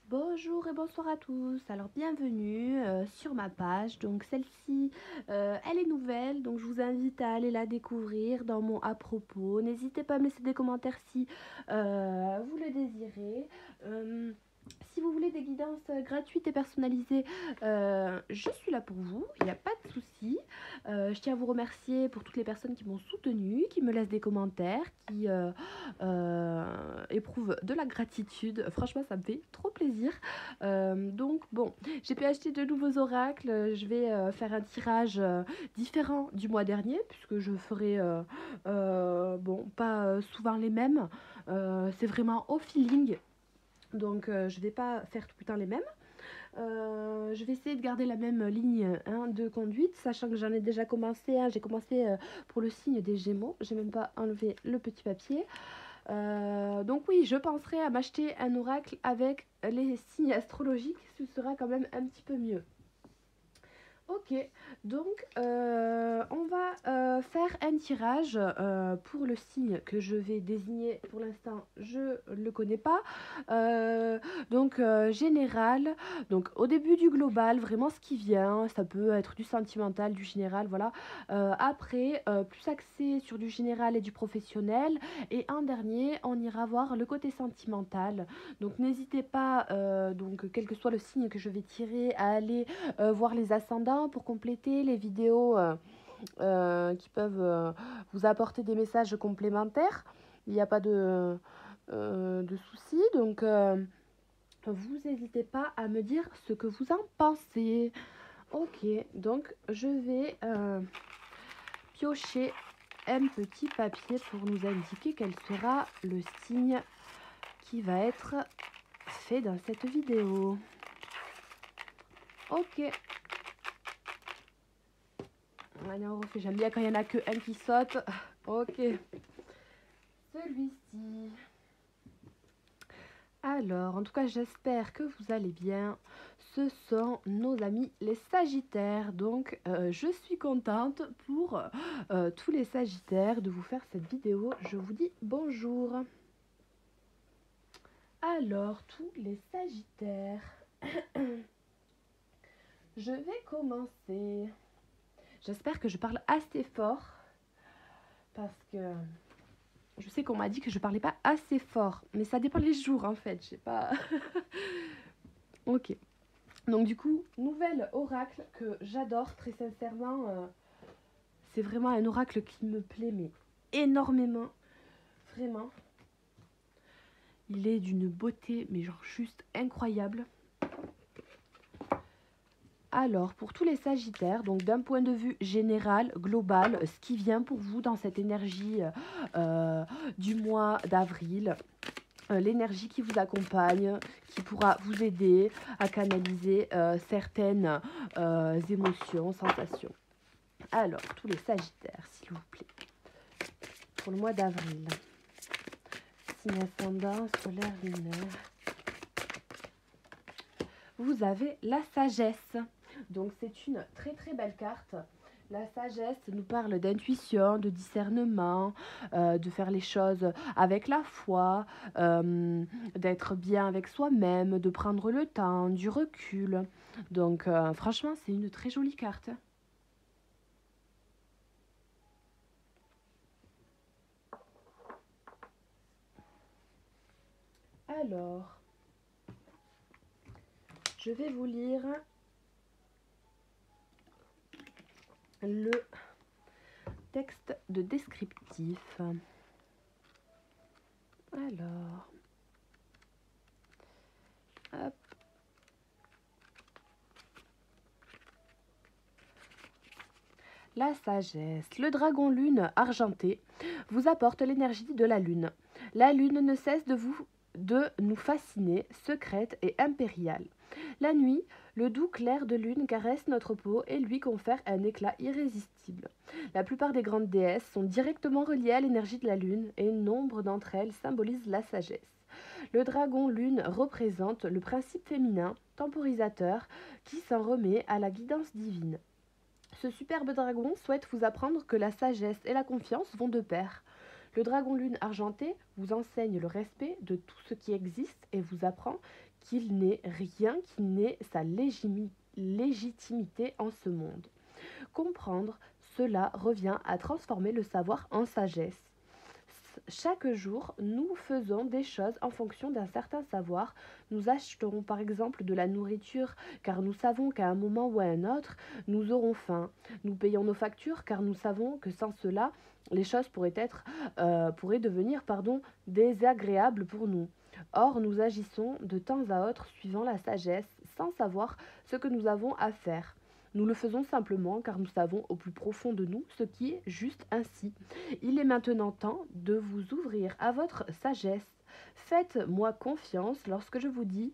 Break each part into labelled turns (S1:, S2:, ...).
S1: Bonjour et bonsoir à tous. Alors bienvenue sur ma page. Donc celle-ci, elle est nouvelle, donc je vous invite à aller la découvrir dans mon à propos. N'hésitez pas à me laisser des commentaires si vous le désirez. Euh, Si vous voulez des guidances gratuites et personnalisées, je suis là pour vous, il n'y a pas de souci. Je tiens à vous remercier pour toutes les personnes qui m'ont soutenue, qui me laissent des commentaires, qui éprouvent de la gratitude. Franchement, ça me fait trop plaisir. Donc bon, j'ai pu acheter de nouveaux oracles. Je vais faire un tirage différent du mois dernier, puisque je ferai bon, pas souvent les mêmes. C'est vraiment au feeling. Donc je vais pas faire tout le temps les mêmes. Je vais essayer de garder la même ligne de conduite, sachant que j'en ai déjà commencé. J'ai commencé pour le signe des Gémeaux. J'ai même pas enlevé le petit papier. Donc oui, je penserai à m'acheter un oracle avec les signes astrologiques. Ce sera quand même un petit peu mieux. Ok, donc on va faire un tirage pour le signe que je vais désigner. Pour l'instant, je ne le connais pas. Donc général, donc au début du global, vraiment ce qui vient, ça peut être du sentimental, du général, voilà. Après, plus axé sur du général et du professionnel. Et en dernier, on ira voir le côté sentimental. Donc n'hésitez pas, donc quel que soit le signe que je vais tirer, à aller voir les ascendants pour compléter les vidéos qui peuvent vous apporter des messages complémentaires. Il n'y a pas de souci. Donc, vous n'hésitez pas à me dire ce que vous en pensez. Ok, donc je vais piocher un petit papier pour nous indiquer quel sera le signe qui va être fait dans cette vidéo. Ok. Allez, on refait. J'aime bien quand il n'y en a que un qui saute. Ok. Celui-ci. Alors, en tout cas, j'espère que vous allez bien. Ce sont nos amis les Sagittaires. Donc, je suis contente pour tous les Sagittaires de vous faire cette vidéo. Je vous dis bonjour. Alors, tous les Sagittaires. Je vais commencer. J'espère que je parle assez fort parce que je sais qu'on m'a dit que je parlais pas assez fort, mais ça dépend les jours en fait. Je sais pas. Ok. Donc du coup, nouvel oracle que j'adore très sincèrement. C'est vraiment un oracle qui me plaît mais énormément, vraiment. Il est d'une beauté mais genre juste incroyable. Alors, pour tous les Sagittaires, donc d'un point de vue général, global, ce qui vient pour vous dans cette énergie du mois d'avril, l'énergie qui vous accompagne, qui pourra vous aider à canaliser certaines émotions, sensations. Alors, tous les Sagittaires, s'il vous plaît, pour le mois d'avril. Signe ascendant, solaire, lunaire. Vous avez la sagesse. Donc, c'est une très très belle carte. La sagesse nous parle d'intuition, de discernement, de faire les choses avec la foi, d'être bien avec soi-même, de prendre le temps, du recul. Donc franchement, c'est une très jolie carte. Alors, je vais vous lire le texte de descriptif. Alors, hop. La sagesse. Le dragon lune argenté vous apporte l'énergie de la lune. La lune ne cesse de nous fasciner, secrète et impériale. La nuit, le doux clair de lune caresse notre peau et lui confère un éclat irrésistible. La plupart des grandes déesses sont directement reliées à l'énergie de la lune et nombre d'entre elles symbolisent la sagesse. Le dragon lune représente le principe féminin, temporisateur, qui s'en remet à la guidance divine. Ce superbe dragon souhaite vous apprendre que la sagesse et la confiance vont de pair. Le dragon lune argenté vous enseigne le respect de tout ce qui existe et vous apprend qu'il n'est rien qui n'ait sa légitimité en ce monde. Comprendre cela revient à transformer le savoir en sagesse. Chaque jour, nous faisons des choses en fonction d'un certain savoir. Nous acheterons par exemple de la nourriture car nous savons qu'à un moment ou à un autre, nous aurons faim. Nous payons nos factures car nous savons que sans cela, les choses pourraient devenir désagréables pour nous. Or, nous agissons de temps à autre suivant la sagesse, sans savoir ce que nous avons à faire. Nous le faisons simplement car nous savons au plus profond de nous ce qui est juste ainsi. Il est maintenant temps de vous ouvrir à votre sagesse. Faites-moi confiance lorsque je vous dis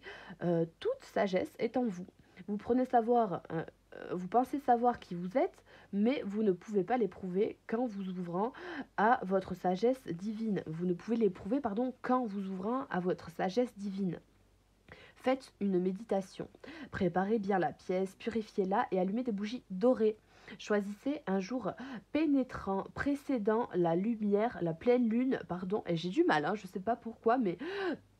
S1: toute sagesse est en vous. Vous pensez savoir qui vous êtes, mais vous ne pouvez pas l'éprouver qu'en vous ouvrant à votre sagesse divine. Vous ne pouvez l'éprouver, qu'en vous ouvrant à votre sagesse divine. Faites une méditation. Préparez bien la pièce, purifiez-la et allumez des bougies dorées. Choisissez un jour pénétrant précédant la lumière, la pleine lune, et j'ai du mal, je ne sais pas pourquoi, mais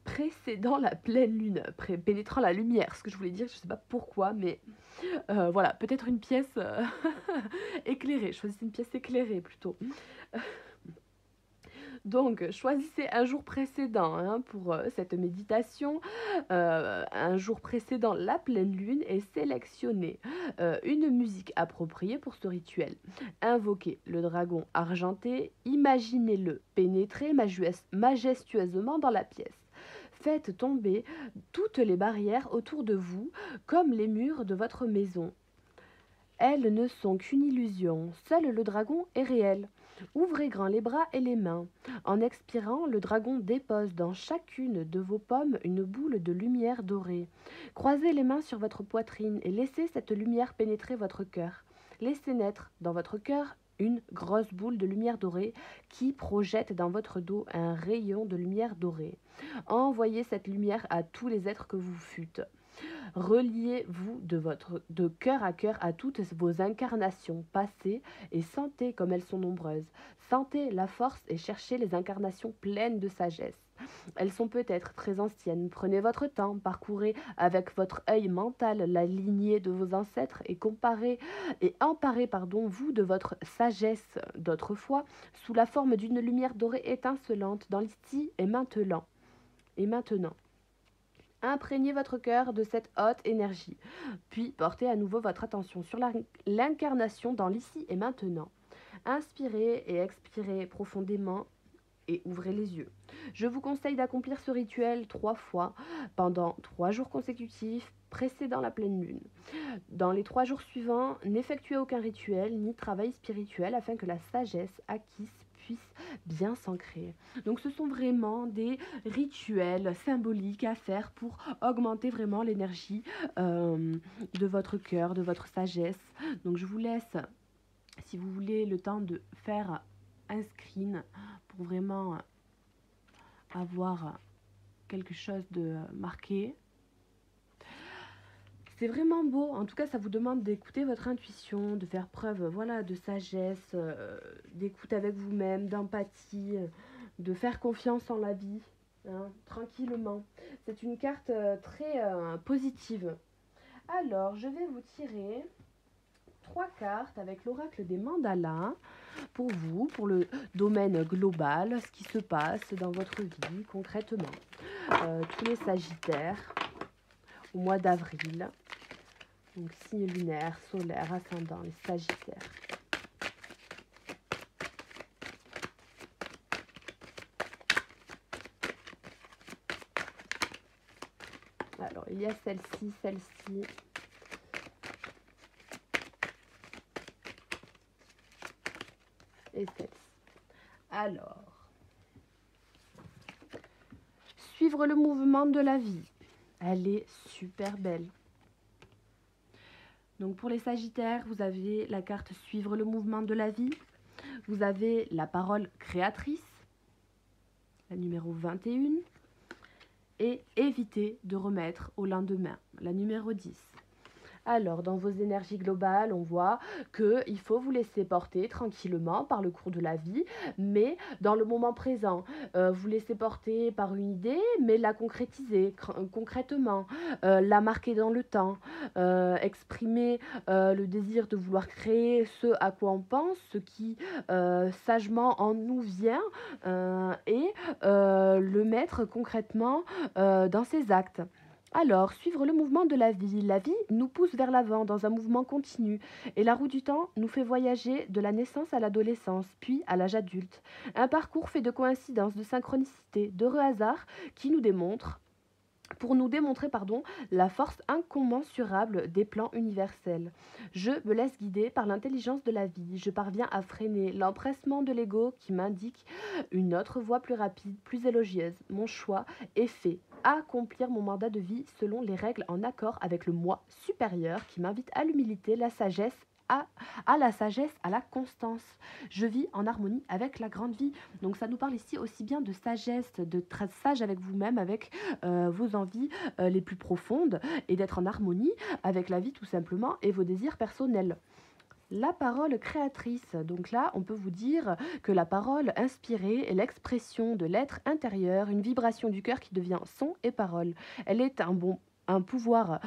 S1: précédant la pleine lune, pénétrant la lumière, ce que je voulais dire, je ne sais pas pourquoi, mais voilà, peut-être une pièce éclairée, choisissez une pièce éclairée plutôt. Donc, choisissez un jour précédent pour cette méditation, un jour précédent la pleine lune et sélectionnez une musique appropriée pour ce rituel. Invoquez le dragon argenté, imaginez-le pénétrer majestueusement dans la pièce. Faites tomber toutes les barrières autour de vous comme les murs de votre maison. Elles ne sont qu'une illusion, seul le dragon est réel. Ouvrez grand les bras et les mains. En expirant, le dragon dépose dans chacune de vos pommes une boule de lumière dorée. Croisez les mains sur votre poitrine et laissez cette lumière pénétrer votre cœur. Laissez naître dans votre cœur une grosse boule de lumière dorée qui projette dans votre dos un rayon de lumière dorée. Envoyez cette lumière à tous les êtres que vous fûtes. Reliez-vous de cœur à toutes vos incarnations passées et sentez comme elles sont nombreuses. Sentez la force et cherchez les incarnations pleines de sagesse. Elles sont peut-être très anciennes. Prenez votre temps, parcourez avec votre œil mental la lignée de vos ancêtres et emparez-vous de votre sagesse d'autrefois sous la forme d'une lumière dorée étincelante dans l'ici et maintenant. Imprégnez votre cœur de cette haute énergie, puis portez à nouveau votre attention sur l'incarnation dans l'ici et maintenant. Inspirez et expirez profondément et ouvrez les yeux. Je vous conseille d'accomplir ce rituel 3 fois pendant 3 jours consécutifs précédant la pleine lune. Dans les 3 jours suivants, n'effectuez aucun rituel ni travail spirituel afin que la sagesse acquise puisse bien s'ancrer. Donc ce sont vraiment des rituels symboliques à faire pour augmenter vraiment l'énergie de votre cœur, de votre sagesse. Donc je vous laisse, si vous voulez, le temps de faire un screen pour vraiment avoir quelque chose de marqué. C'est vraiment beau, en tout cas ça vous demande d'écouter votre intuition, de faire preuve de sagesse, d'écoute avec vous-même, d'empathie, de faire confiance en la vie, tranquillement. C'est une carte très positive. Alors, je vais vous tirer 3 cartes avec l'oracle des mandalas pour vous, pour le domaine global, ce qui se passe dans votre vie concrètement. Tous les sagittaires au mois d'avril. Donc signe lunaire, solaire, ascendant, les sagittaires. Alors, il y a celle-ci et celle-ci. Alors, suivre le mouvement de la vie. Elle est super belle. Donc pour les sagittaires, vous avez la carte suivre le mouvement de la vie. Vous avez la parole créatrice, la numéro 21. Et éviter de remettre au lendemain, la numéro 10. Alors, dans vos énergies globales, on voit qu'il faut vous laisser porter tranquillement par le cours de la vie, mais dans le moment présent. Vous laisser porter par une idée, mais la concrétiser concrètement, la marquer dans le temps, exprimer le désir de vouloir créer ce à quoi on pense, ce qui sagement en nous vient, et le mettre concrètement dans ses actes. Alors, suivre le mouvement de la vie. La vie nous pousse vers l'avant dans un mouvement continu et la roue du temps nous fait voyager de la naissance à l'adolescence, puis à l'âge adulte. Un parcours fait de coïncidences, de synchronicités, d'heureux hasards qui nous démontrent pour nous démontrer la force incommensurable des plans universels. Je me laisse guider par l'intelligence de la vie. Je parviens à freiner l'empressement de l'ego qui m'indique une autre voie plus rapide, plus élogieuse. Mon choix est fait. À accomplir mon mandat de vie selon les règles en accord avec le moi supérieur qui m'invite à l'humilité, la sagesse à la sagesse, à la constance. Je vis en harmonie avec la grande vie. Donc ça nous parle ici aussi bien de sagesse, d'être sage avec vous-même, avec vos envies les plus profondes et d'être en harmonie avec la vie tout simplement et vos désirs personnels. La parole créatrice. Donc là, on peut vous dire que la parole inspirée est l'expression de l'être intérieur, une vibration du cœur qui devient son et parole. Elle est un pouvoir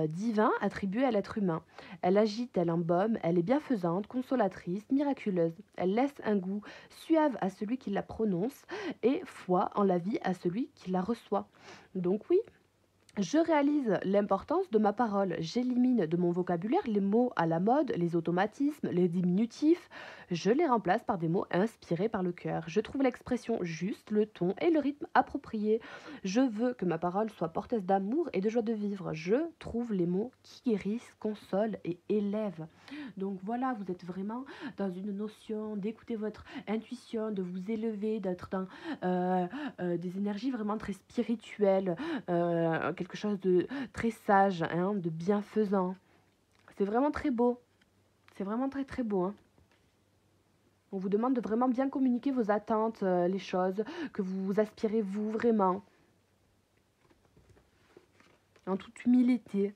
S1: divin attribué à l'être humain. Elle agite, elle embaume, elle est bienfaisante, consolatrice, miraculeuse. Elle laisse un goût suave à celui qui la prononce et foi en la vie à celui qui la reçoit. Donc oui, je réalise l'importance de ma parole. J'élimine de mon vocabulaire les mots à la mode, les automatismes, les diminutifs. Je les remplace par des mots inspirés par le cœur. Je trouve l'expression juste, le ton et le rythme appropriés. Je veux que ma parole soit porteuse d'amour et de joie de vivre. Je trouve les mots qui guérissent, consolent et élèvent. Donc voilà, vous êtes vraiment dans une notion d'écouter votre intuition, de vous élever, d'être dans des énergies vraiment très spirituelles, quelque chose de très sage, hein, de bienfaisant. C'est vraiment très beau. C'est vraiment très très beau. Hein. On vous demande de vraiment bien communiquer vos attentes, les choses que vous aspirez vous vraiment. En toute humilité.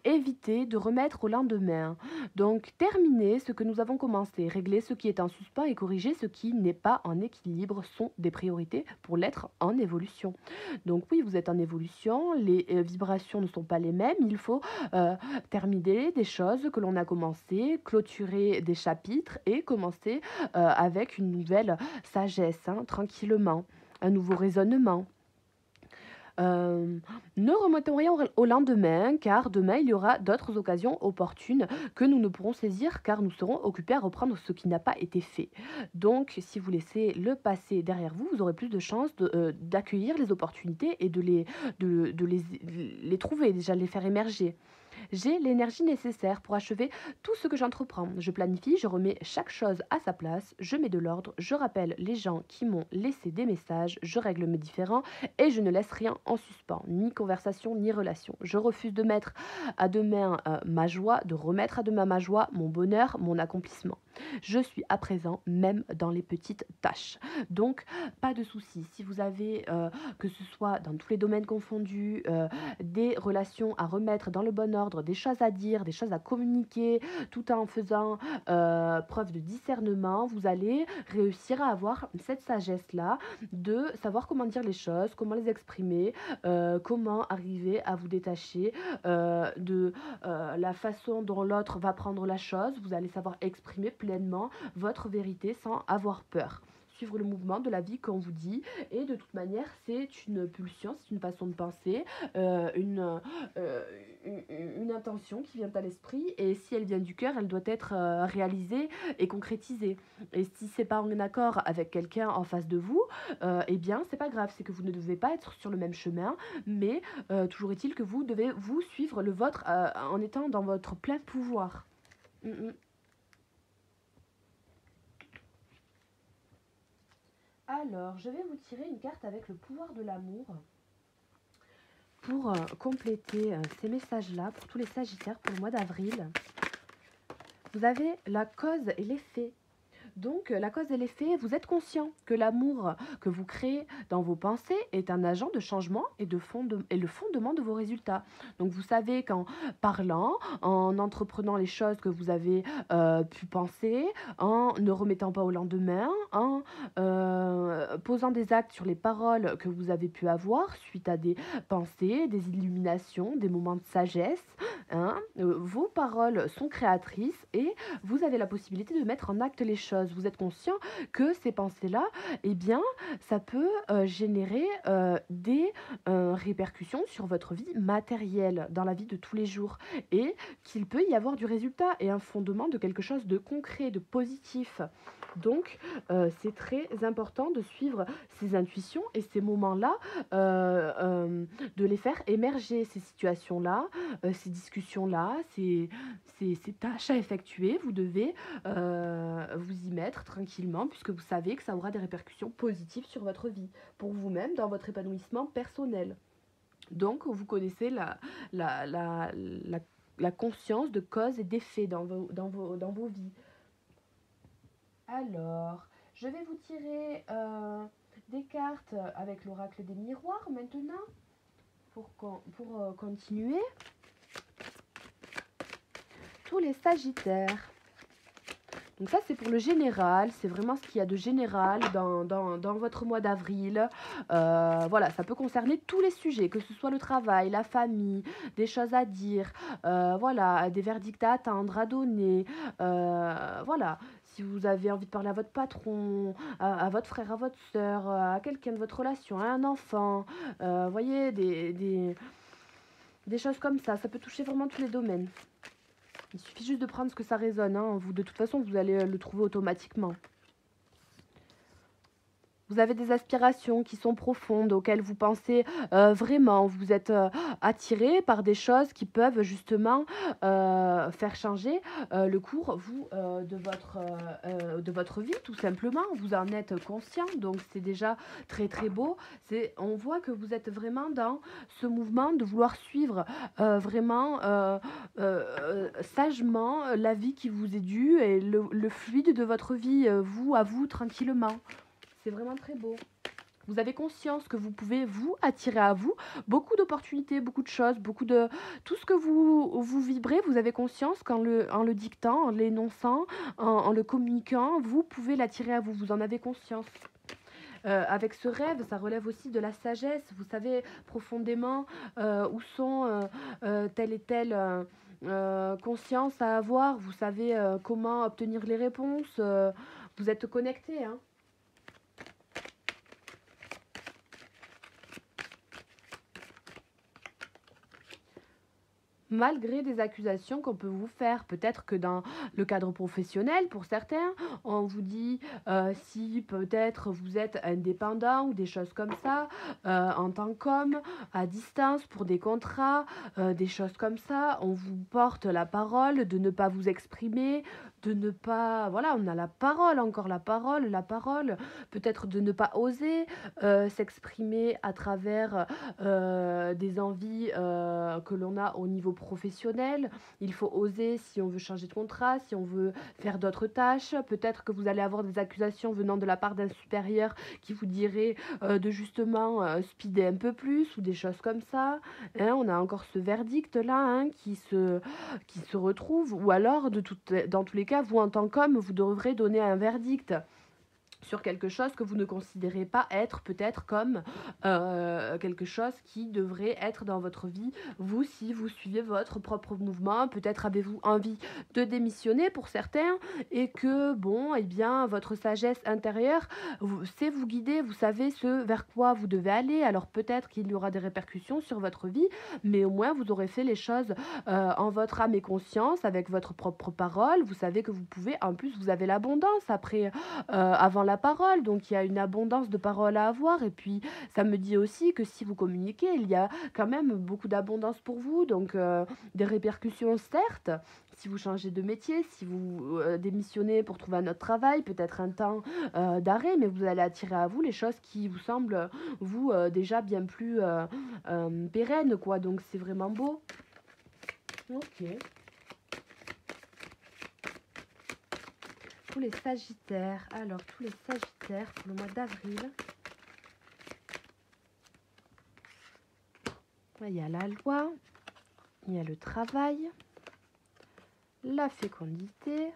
S1: Évitez de remettre au lendemain. Donc, terminer ce que nous avons commencé, régler ce qui est en suspens et corriger ce qui n'est pas en équilibre sont des priorités pour l'être en évolution. Donc oui, vous êtes en évolution, les vibrations ne sont pas les mêmes, il faut terminer des choses que l'on a commencé, clôturer des chapitres et commencer avec une nouvelle sagesse, hein, tranquillement, un nouveau raisonnement. Ne remettons rien au lendemain, car demain il y aura d'autres occasions opportunes que nous ne pourrons saisir, car nous serons occupés à reprendre ce qui n'a pas été fait. Donc, si vous laissez le passé derrière vous, vous aurez plus de chances d'accueillir les opportunités et de les trouver, déjà les faire émerger. J'ai l'énergie nécessaire pour achever tout ce que j'entreprends. Je planifie, je remets chaque chose à sa place, je mets de l'ordre, je rappelle les gens qui m'ont laissé des messages, je règle mes différends et je ne laisse rien en suspens, ni conversation, ni relation. Je refuse de mettre à demain ma joie, de remettre à demain ma joie, mon bonheur, mon accomplissement. Je suis à présent même dans les petites tâches. Donc, pas de soucis. Si vous avez, que ce soit dans tous les domaines confondus, des relations à remettre dans le bon ordre, des choses à dire, des choses à communiquer, tout en faisant preuve de discernement, vous allez réussir à avoir cette sagesse-là de savoir comment dire les choses, comment les exprimer, comment arriver à vous détacher de la façon dont l'autre va prendre la chose. Vous allez savoir exprimer pleinement votre vérité sans avoir peur. Suivre le mouvement de la vie qu'on vous dit et de toute manière c'est une pulsion, c'est une façon de penser, une intention qui vient à l'esprit et si elle vient du cœur elle doit être réalisée et concrétisée et si c'est pas en accord avec quelqu'un en face de vous eh bien c'est pas grave, c'est que vous ne devez pas être sur le même chemin mais toujours est-il que vous devez vous suivre le vôtre en étant dans votre plein pouvoir. Alors, je vais vous tirer une carte avec le pouvoir de l'amour pour compléter ces messages-là, pour tous les Sagittaires, pour le mois d'avril. Vous avez la cause et l'effet. Donc, la cause et l'effet, vous êtes conscient que l'amour que vous créez dans vos pensées est un agent de changement et le fondement de vos résultats. Donc, vous savez qu'en parlant, en entreprenant les choses que vous avez pu penser, en ne remettant pas au lendemain, en posant des actes sur les paroles que vous avez pu avoir suite à des pensées, des illuminations, des moments de sagesse, hein, vos paroles sont créatrices et vous avez la possibilité de mettre en acte les choses. Vous êtes conscient que ces pensées-là, eh bien, ça peut générer des répercussions sur votre vie matérielle, dans la vie de tous les jours, et qu'il peut y avoir du résultat et un fondement de quelque chose de concret, de positif. Donc, c'est très important de suivre ces intuitions et ces moments-là, de les faire émerger, ces situations-là, ces discussions-là, ces tâches à effectuer. Vous devez vous y mettre tranquillement puisque vous savez que ça aura des répercussions positives sur votre vie, pour vous-même, dans votre épanouissement personnel. Donc, vous connaissez la, la, la, la conscience de cause et d'effet dans vos vies. Alors, je vais vous tirer des cartes avec l'oracle des miroirs maintenant pour continuer. Tous les Sagittaires. Donc ça, c'est pour le général, c'est vraiment ce qu'il y a de général dans votre mois d'avril. Voilà, ça peut concerner tous les sujets, que ce soit le travail, la famille, des choses à dire, voilà, des verdicts à attendre, à donner, voilà. Si vous avez envie de parler à votre patron, à votre frère, à votre soeur, à quelqu'un de votre relation, à un enfant, voyez, des choses comme ça peut toucher vraiment tous les domaines. Il suffit juste de prendre ce que ça résonne, hein. Vous, de toute façon, vous allez le trouver automatiquement. Vous avez des aspirations qui sont profondes, auxquelles vous pensez vraiment. Vous êtes attiré par des choses qui peuvent justement faire changer le cours de votre vie, tout simplement. Vous en êtes conscient, donc c'est déjà très très beau. On voit que vous êtes vraiment dans ce mouvement de vouloir suivre vraiment sagement la vie qui vous est due et le fluide de votre vie, vous à vous, tranquillement. C'est vraiment très beau. Vous avez conscience que vous pouvez vous attirer à vous beaucoup d'opportunités, beaucoup de choses, tout ce que vous vibrez, vous avez conscience qu'en en le dictant, en l'énonçant, en le communiquant, vous pouvez l'attirer à vous, vous en avez conscience. Avec ce rêve, ça relève aussi de la sagesse. Vous savez profondément où sont telle et telle conscience à avoir. Vous savez comment obtenir les réponses. Vous êtes connecté, hein. Malgré des accusations qu'on peut vous faire. Peut-être que dans le cadre professionnel, pour certains, on vous dit si peut-être vous êtes indépendant ou des choses comme ça, en tant qu'homme, à distance, pour des contrats, des choses comme ça, on vous porte la parole de ne pas vous exprimer, de ne pas... Voilà, on a la parole, encore la parole, peut-être de ne pas oser s'exprimer à travers des envies que l'on a au niveau professionnel. Il faut oser si on veut changer de contrat, si on veut faire d'autres tâches. Peut-être que vous allez avoir des accusations venant de la part d'un supérieur qui vous dirait de justement speeder un peu plus ou des choses comme ça. Hein, on a encore ce verdict-là hein, qui se retrouve. Ou alors, dans tous les cas, vous en tant qu'homme, vous devrez donner un verdict sur quelque chose que vous ne considérez pas être peut-être comme quelque chose qui devrait être dans votre vie, vous, si vous suivez votre propre mouvement. Peut-être avez-vous envie de démissionner pour certains et que, bon, eh bien, votre sagesse intérieure sait vous guider, vous savez ce vers quoi vous devez aller. Alors peut-être qu'il y aura des répercussions sur votre vie, mais au moins vous aurez fait les choses en votre âme et conscience, avec votre propre parole. Vous savez que vous pouvez, en plus, vous avez l'abondance après avant la parole, donc il y a une abondance de paroles à avoir. Et puis ça me dit aussi que si vous communiquez, il y a quand même beaucoup d'abondance pour vous, donc des répercussions certes. Si vous changez de métier, si vous démissionnez pour trouver un autre travail, peut-être un temps d'arrêt, mais vous allez attirer à vous les choses qui vous semblent vous déjà bien plus pérennes, quoi. Donc c'est vraiment beau. Ok. tous les Sagittaires. Alors, tous les Sagittaires pour le mois d'avril. Il y a la loi, il y a le travail, la fécondité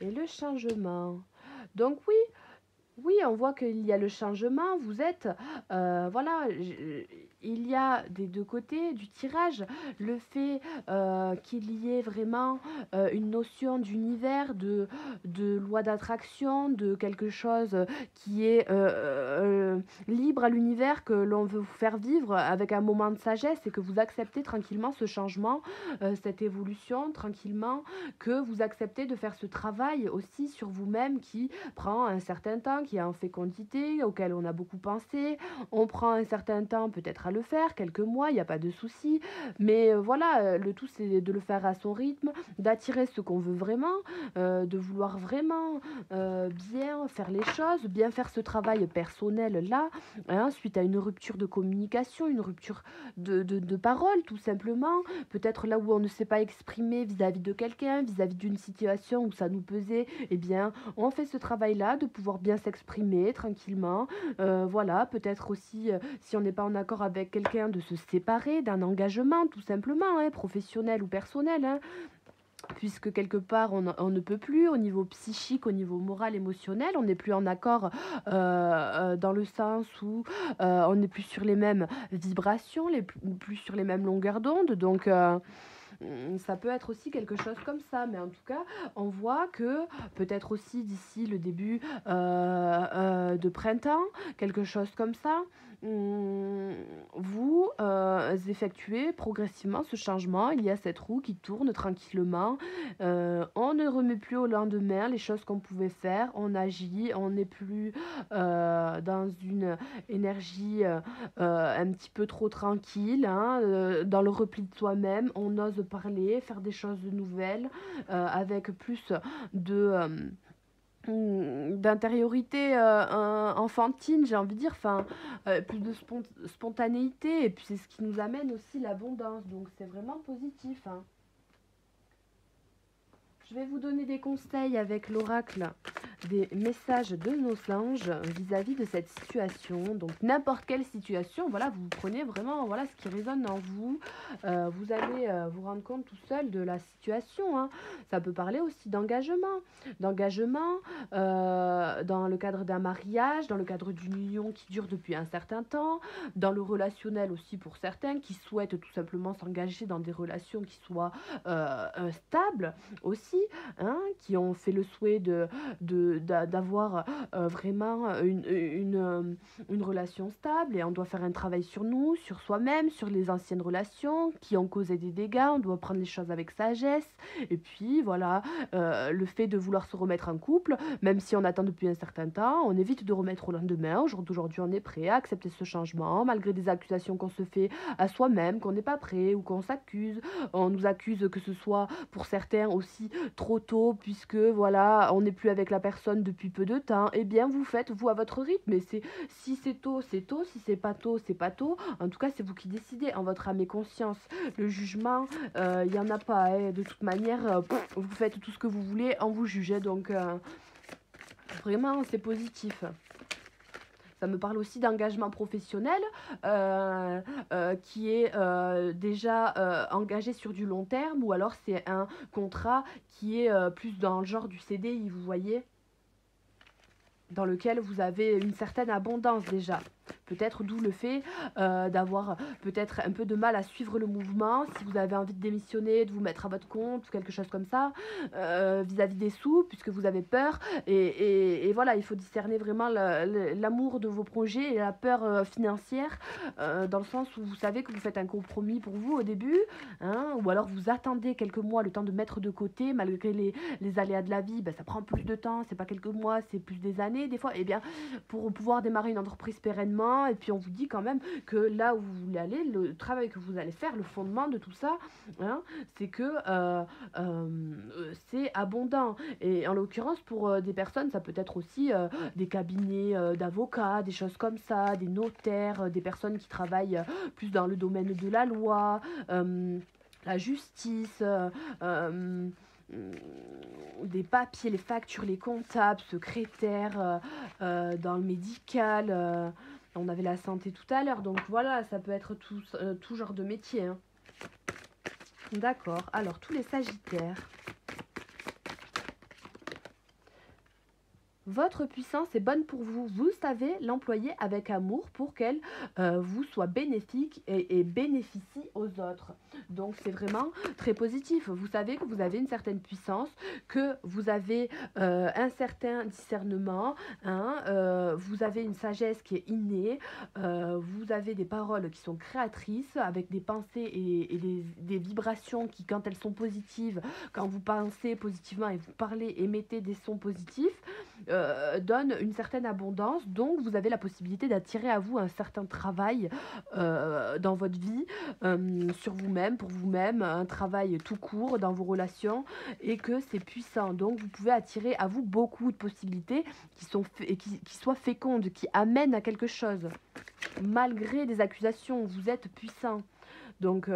S1: et le changement. Donc oui, oui, on voit qu'il y a le changement. Vous êtes, voilà, il y a des deux côtés du tirage le fait qu'il y ait vraiment une notion d'univers, de loi d'attraction, de quelque chose qui est libre à l'univers, que l'on veut vous faire vivre avec un moment de sagesse et que vous acceptez tranquillement ce changement, cette évolution tranquillement, que vous acceptez de faire ce travail aussi sur vous-même qui prend un certain temps, qui est en fécondité, auquel on a beaucoup pensé. On prend un certain temps peut-être à le faire, quelques mois, il n'y a pas de souci. Mais voilà, le tout c'est de le faire à son rythme, d'attirer ce qu'on veut vraiment, de vouloir vraiment bien faire les choses, bien faire ce travail personnel là, hein, suite à une rupture de communication, une rupture de parole tout simplement. Peut-être là où on ne s'est pas exprimé vis-à-vis de quelqu'un, vis-à-vis d'une situation où ça nous pesait, eh bien on fait ce travail-là de pouvoir bien s'exprimer tranquillement. Voilà, peut-être aussi, si on n'est pas en accord avec quelqu'un, de se séparer d'un engagement, tout simplement, hein, professionnel ou personnel, hein, puisque quelque part on ne peut plus au niveau psychique, au niveau moral, émotionnel, on n'est plus en accord dans le sens où on n'est plus sur les mêmes vibrations, plus sur les mêmes longueurs d'onde, donc ça peut être aussi quelque chose comme ça, mais en tout cas, on voit que peut-être aussi d'ici le début de printemps, quelque chose comme ça, vous effectuez progressivement ce changement. Il y a cette roue qui tourne tranquillement. On ne remet plus au lendemain les choses qu'on pouvait faire. On agit, on n'est plus dans une énergie un petit peu trop tranquille, hein, dans le repli de soi-même. On ose parler, faire des choses nouvelles, avec plus de d'intériorité enfantine, j'ai envie de dire, enfin, plus de spontanéité, et puis c'est ce qui nous amène aussi l'abondance, donc c'est vraiment positif, hein. Je vais vous donner des conseils avec l'oracle des messages de nos anges vis-à-vis de cette situation. Donc n'importe quelle situation, voilà, vous prenez vraiment voilà, ce qui résonne en vous. Vous allez vous rendre compte tout seul de la situation, hein. Ça peut parler aussi d'engagement. D'engagement dans le cadre d'un mariage, dans le cadre d'une union qui dure depuis un certain temps, dans le relationnel aussi pour certains qui souhaitent tout simplement s'engager dans des relations qui soient stables aussi, hein, qui ont fait le souhait d'avoir vraiment une relation stable, et on doit faire un travail sur nous, sur soi-même, sur les anciennes relations qui ont causé des dégâts. On doit prendre les choses avec sagesse, et puis voilà, le fait de vouloir se remettre en couple, même si on attend depuis un certain temps, on évite de remettre au lendemain. Aujourd'hui on est prêt à accepter ce changement malgré des accusations qu'on se fait à soi-même, qu'on n'est pas prêt, ou qu'on s'accuse. On nous accuse, que ce soit pour certains aussi trop tôt, puisque voilà, on n'est plus avec la personne depuis peu de temps. Eh bien vous faites vous à votre rythme, et si c'est tôt, c'est tôt, si c'est pas tôt, c'est pas tôt. En tout cas c'est vous qui décidez, en votre âme et conscience. Le jugement, il y en a pas, hein. De toute manière, vous faites tout ce que vous voulez, on vous juge, donc vraiment c'est positif. Ça me parle aussi d'engagement professionnel qui est déjà engagé sur du long terme, ou alors c'est un contrat qui est plus dans le genre du CDI, vous voyez, dans lequel vous avez une certaine abondance déjà. Peut-être d'où le fait d'avoir peut-être un peu de mal à suivre le mouvement, si vous avez envie de démissionner, de vous mettre à votre compte, quelque chose comme ça, vis-à-vis des sous, puisque vous avez peur. Et voilà, il faut discerner vraiment l'amour de vos projets et la peur financière, dans le sens où vous savez que vous faites un compromis pour vous au début, hein, ou alors vous attendez quelques mois, le temps de mettre de côté, malgré les aléas de la vie, ben, ça prend plus de temps, c'est pas quelques mois, c'est plus des années des fois. Et bien, pour pouvoir démarrer une entreprise pérennement, et puis on vous dit quand même que là où vous voulez aller, le travail que vous allez faire, le fondement de tout ça, hein, c'est que c'est abondant. Et en l'occurrence, pour des personnes, ça peut être aussi des cabinets d'avocats, des choses comme ça, des notaires, des personnes qui travaillent plus dans le domaine de la loi, la justice, des papiers, les factures, les comptables, secrétaires, dans le médical. On avait la santé tout à l'heure, donc voilà, ça peut être tout genre de métier. Hein. D'accord, alors tous les sagittaires. Votre puissance est bonne pour vous. Vous savez l'employer avec amour pour qu'elle vous soit bénéfique et bénéficie aux autres. Donc c'est vraiment très positif. Vous savez que vous avez une certaine puissance, que vous avez un certain discernement, hein, vous avez une sagesse qui est innée, vous avez des paroles qui sont créatrices, avec des pensées et des vibrations qui, quand elles sont positives, quand vous pensez positivement et vous parlez, émettez des sons positifs, donne une certaine abondance, donc vous avez la possibilité d'attirer à vous un certain travail dans votre vie, sur vous-même, pour vous-même, un travail tout court dans vos relations, et que c'est puissant. Donc vous pouvez attirer à vous beaucoup de possibilités qui soient fécondes, qui amènent à quelque chose. Malgré des accusations, vous êtes puissant. Donc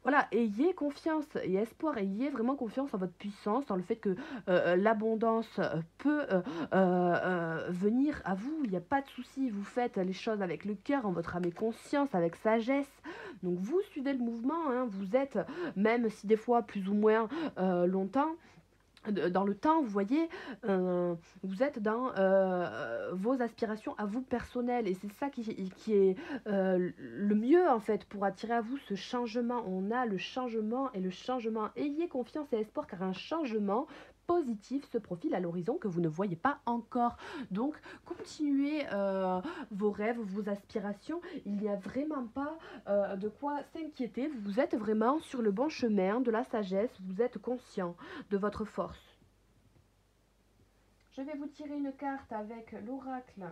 S1: voilà, ayez confiance et espoir, ayez vraiment confiance en votre puissance, en le fait que l'abondance peut venir à vous, il n'y a pas de souci, vous faites les choses avec le cœur, en votre âme et conscience, avec sagesse. Donc vous suivez le mouvement, hein, vous êtes, même si des fois plus ou moins longtemps, dans le temps, vous voyez, vous êtes dans vos aspirations à vous personnelles, et c'est ça qui est le mieux en fait pour attirer à vous ce changement. On a le changement et le changement. Ayez confiance et espoir car un changement positif se profile à l'horizon que vous ne voyez pas encore. Donc continuez vos rêves, vos aspirations. Il n'y a vraiment pas de quoi s'inquiéter. Vous êtes vraiment sur le bon chemin de la sagesse. Vous êtes conscient de votre force. Je vais vous tirer une carte avec l'oracle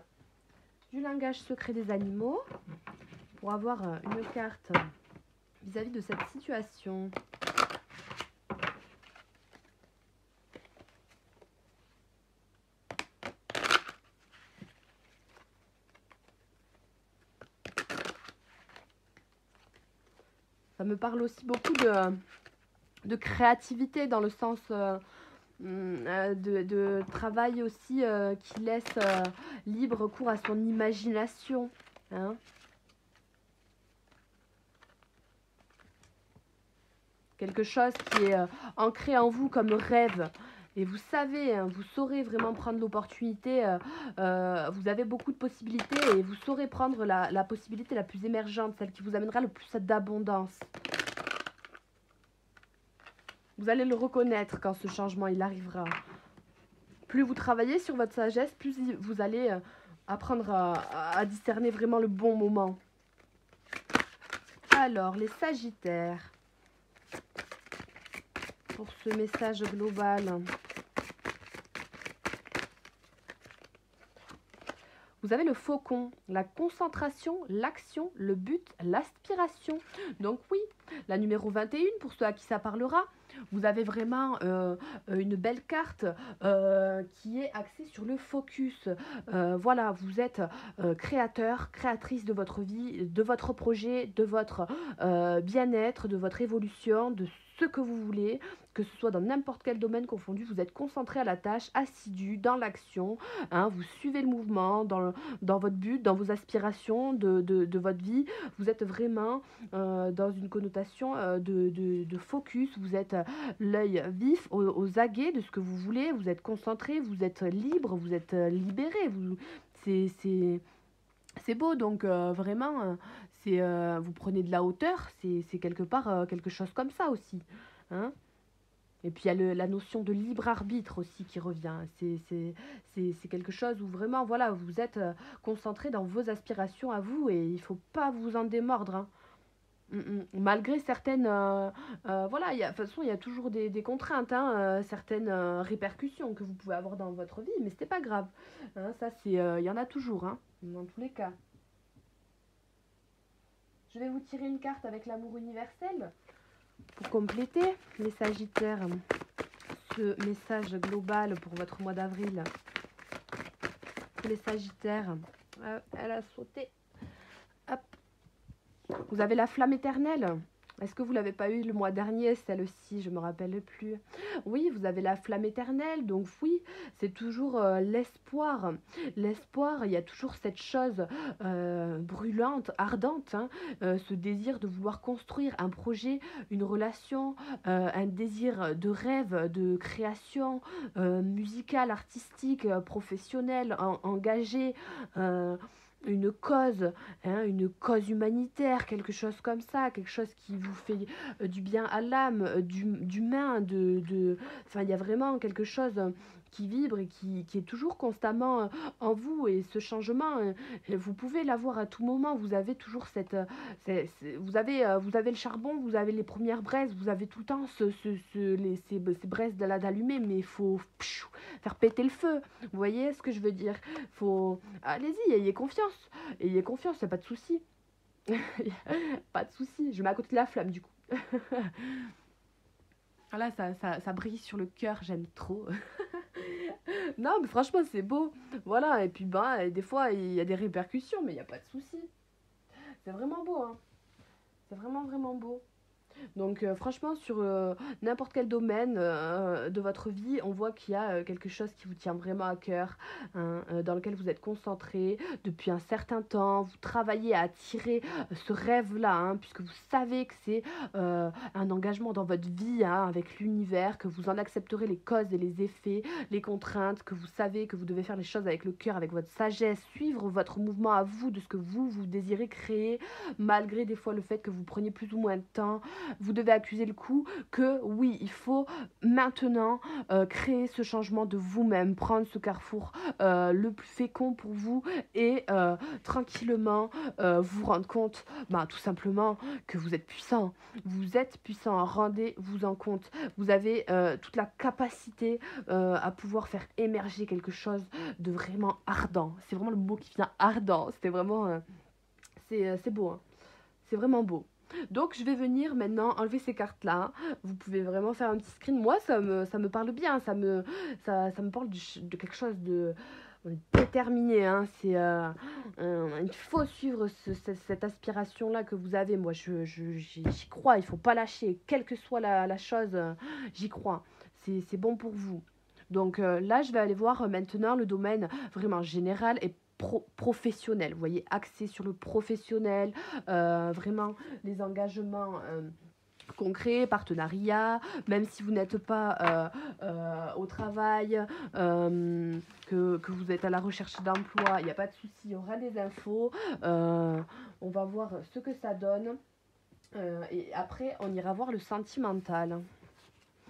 S1: du langage secret des animaux pour avoir une carte vis-à-vis de cette situation. Ça me parle aussi beaucoup de créativité dans le sens de travail aussi qui laisse libre cours à son imagination. Hein. Quelque chose qui est ancré en vous comme rêve. Et vous savez, hein, vous saurez vraiment prendre l'opportunité, vous avez beaucoup de possibilités et vous saurez prendre la possibilité la plus émergente, celle qui vous amènera le plus d'abondance. Vous allez le reconnaître quand ce changement il arrivera. Plus vous travaillez sur votre sagesse, plus vous allez apprendre à discerner vraiment le bon moment. Alors, les Sagittaires, pour ce message global. Vous avez le faucon, la concentration, l'action, le but, l'aspiration. Donc oui, la numéro 21, pour ceux à qui ça parlera, vous avez vraiment une belle carte qui est axée sur le focus. Voilà, vous êtes créateur, créatrice de votre vie, de votre projet, de votre bien-être, de votre évolution, de ce que vous voulez, que ce soit dans n'importe quel domaine confondu, vous êtes concentré à la tâche, assidu, dans l'action, hein, vous suivez le mouvement, dans votre but, dans vos aspirations de votre vie, vous êtes vraiment dans une connotation de focus, vous êtes l'œil vif, aux aguets de ce que vous voulez, vous êtes concentré, vous êtes libre, vous êtes libéré, c'est beau, donc vraiment, vous prenez de la hauteur, c'est quelque part quelque chose comme ça aussi. Hein. Et puis il y a la notion de libre arbitre aussi qui revient. C'est quelque chose où vraiment, voilà, vous êtes concentré dans vos aspirations à vous et il ne faut pas vous en démordre. Hein. Malgré certaines, voilà, de toute façon, il y a toujours des contraintes, hein, certaines répercussions que vous pouvez avoir dans votre vie, mais ce n'est pas grave. Hein, ça, il y en a toujours, hein, dans tous les cas. Je vais vous tirer une carte avec l'amour universel pour compléter les Sagittaires. Ce message global pour votre mois d'avril. Les Sagittaires, elle a sauté. Hop. Vous avez la flamme éternelle. Est-ce que vous l'avez pas eu le mois dernier, celle-ci? Je me rappelle plus. Oui, vous avez la flamme éternelle, donc oui, c'est toujours l'espoir. L'espoir, il y a toujours cette chose brûlante, ardente, hein, ce désir de vouloir construire un projet, une relation, un désir de rêve, de création musicale, artistique, professionnelle, engagée. euh, une cause humanitaire, quelque chose comme ça, quelque chose qui vous fait du bien à l'âme, d'humain, enfin, il y a vraiment quelque chose qui vibre et qui est toujours constamment en vous. Et ce changement, vous pouvez l'avoir à tout moment. Vous avez toujours vous avez le charbon, vous avez les premières braises, vous avez tout le temps ces braises d'allumer, mais il faut faire péter le feu. Vous voyez ce que je veux dire? Faut Allez-y, ayez confiance. Ayez confiance, y a pas de souci. Pas de souci. Je mets à côté de la flamme du coup. Ah là, ça brille sur le cœur, j'aime trop. Non, mais franchement, c'est beau. Voilà, et puis bah, des fois, il y a des répercussions, mais il n'y a pas de souci. C'est vraiment beau, hein. C'est vraiment, vraiment beau. Donc franchement, sur n'importe quel domaine de votre vie, on voit qu'il y a quelque chose qui vous tient vraiment à cœur, hein, dans lequel vous êtes concentré depuis un certain temps. Vous travaillez à attirer ce rêve-là, hein, puisque vous savez que c'est un engagement dans votre vie, hein, avec l'univers, que vous en accepterez les causes et les effets, les contraintes, que vous savez que vous devez faire les choses avec le cœur, avec votre sagesse, suivre votre mouvement à vous, de ce que vous désirez créer, malgré des fois le fait que vous preniez plus ou moins de temps. Vous devez accuser le coup que oui, il faut maintenant créer ce changement de vous-même, prendre ce carrefour le plus fécond pour vous et tranquillement vous rendre compte, bah, tout simplement, que vous êtes puissant. Vous êtes puissant, rendez-vous en compte. Vous avez toute la capacité à pouvoir faire émerger quelque chose de vraiment ardent. C'est vraiment le mot qui vient, ardent. C'était vraiment... c'est beau, hein. C'est vraiment beau. Donc je vais venir maintenant enlever ces cartes-là. Vous pouvez vraiment faire un petit screen. Moi, ça me parle bien. Ça me parle de quelque chose de déterminé. Hein. Il faut suivre cette aspiration-là que vous avez. Moi, j'y crois. Il ne faut pas lâcher. Quelle que soit la chose, j'y crois. C'est bon pour vous. Donc là, je vais aller voir maintenant le domaine vraiment général et professionnel. Vous voyez, axé sur le professionnel, vraiment les engagements concrets, partenariats, même si vous n'êtes pas au travail, que vous êtes à la recherche d'emploi, il n'y a pas de souci, il y aura des infos. On va voir ce que ça donne. Et après, on ira voir le sentimental.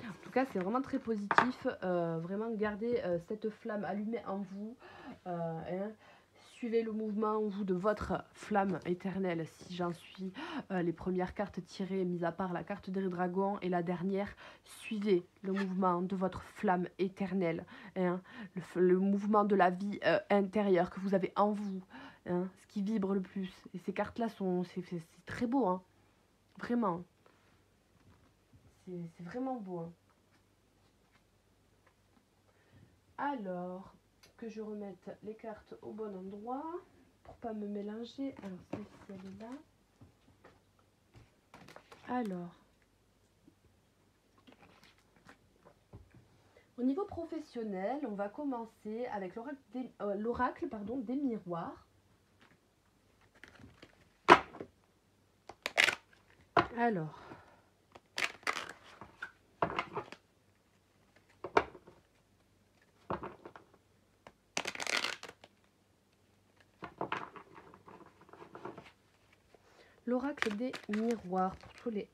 S1: En tout cas, c'est vraiment très positif. Vraiment, gardez cette flamme allumée en vous. Hein. Suivez le mouvement, vous, de votre flamme éternelle, si j'en suis les premières cartes tirées, mis à part la carte des dragons et la dernière. Suivez le mouvement de votre flamme éternelle, hein, le mouvement de la vie intérieure que vous avez en vous, hein, ce qui vibre le plus. Et ces cartes-là, c'est très beau, hein, vraiment. C'est vraiment beau. Hein. Alors, que je remette les cartes au bon endroit pour pas me mélanger. Alors, celle-ci, elle est là. Alors, au niveau professionnel, on va commencer avec l'oracle des miroirs. Alors, l'oracle des miroirs pour tous les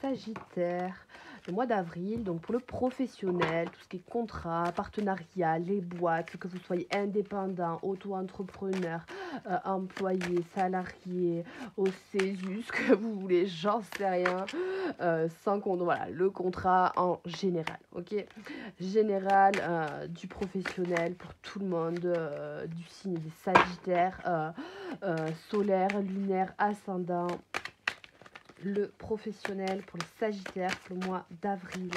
S1: Sagittaires, le mois d'avril, donc pour le professionnel, tout ce qui est contrat, partenariat, les boîtes, que vous soyez indépendant, auto-entrepreneur, employé, salarié, au CESUS, que vous voulez, j'en sais rien, sans compte, voilà, le contrat en général, ok, général, du professionnel pour tout le monde, du signe des Sagittaires, solaire, lunaire, ascendant, le professionnel pour les Sagittaires pour le mois d'avril.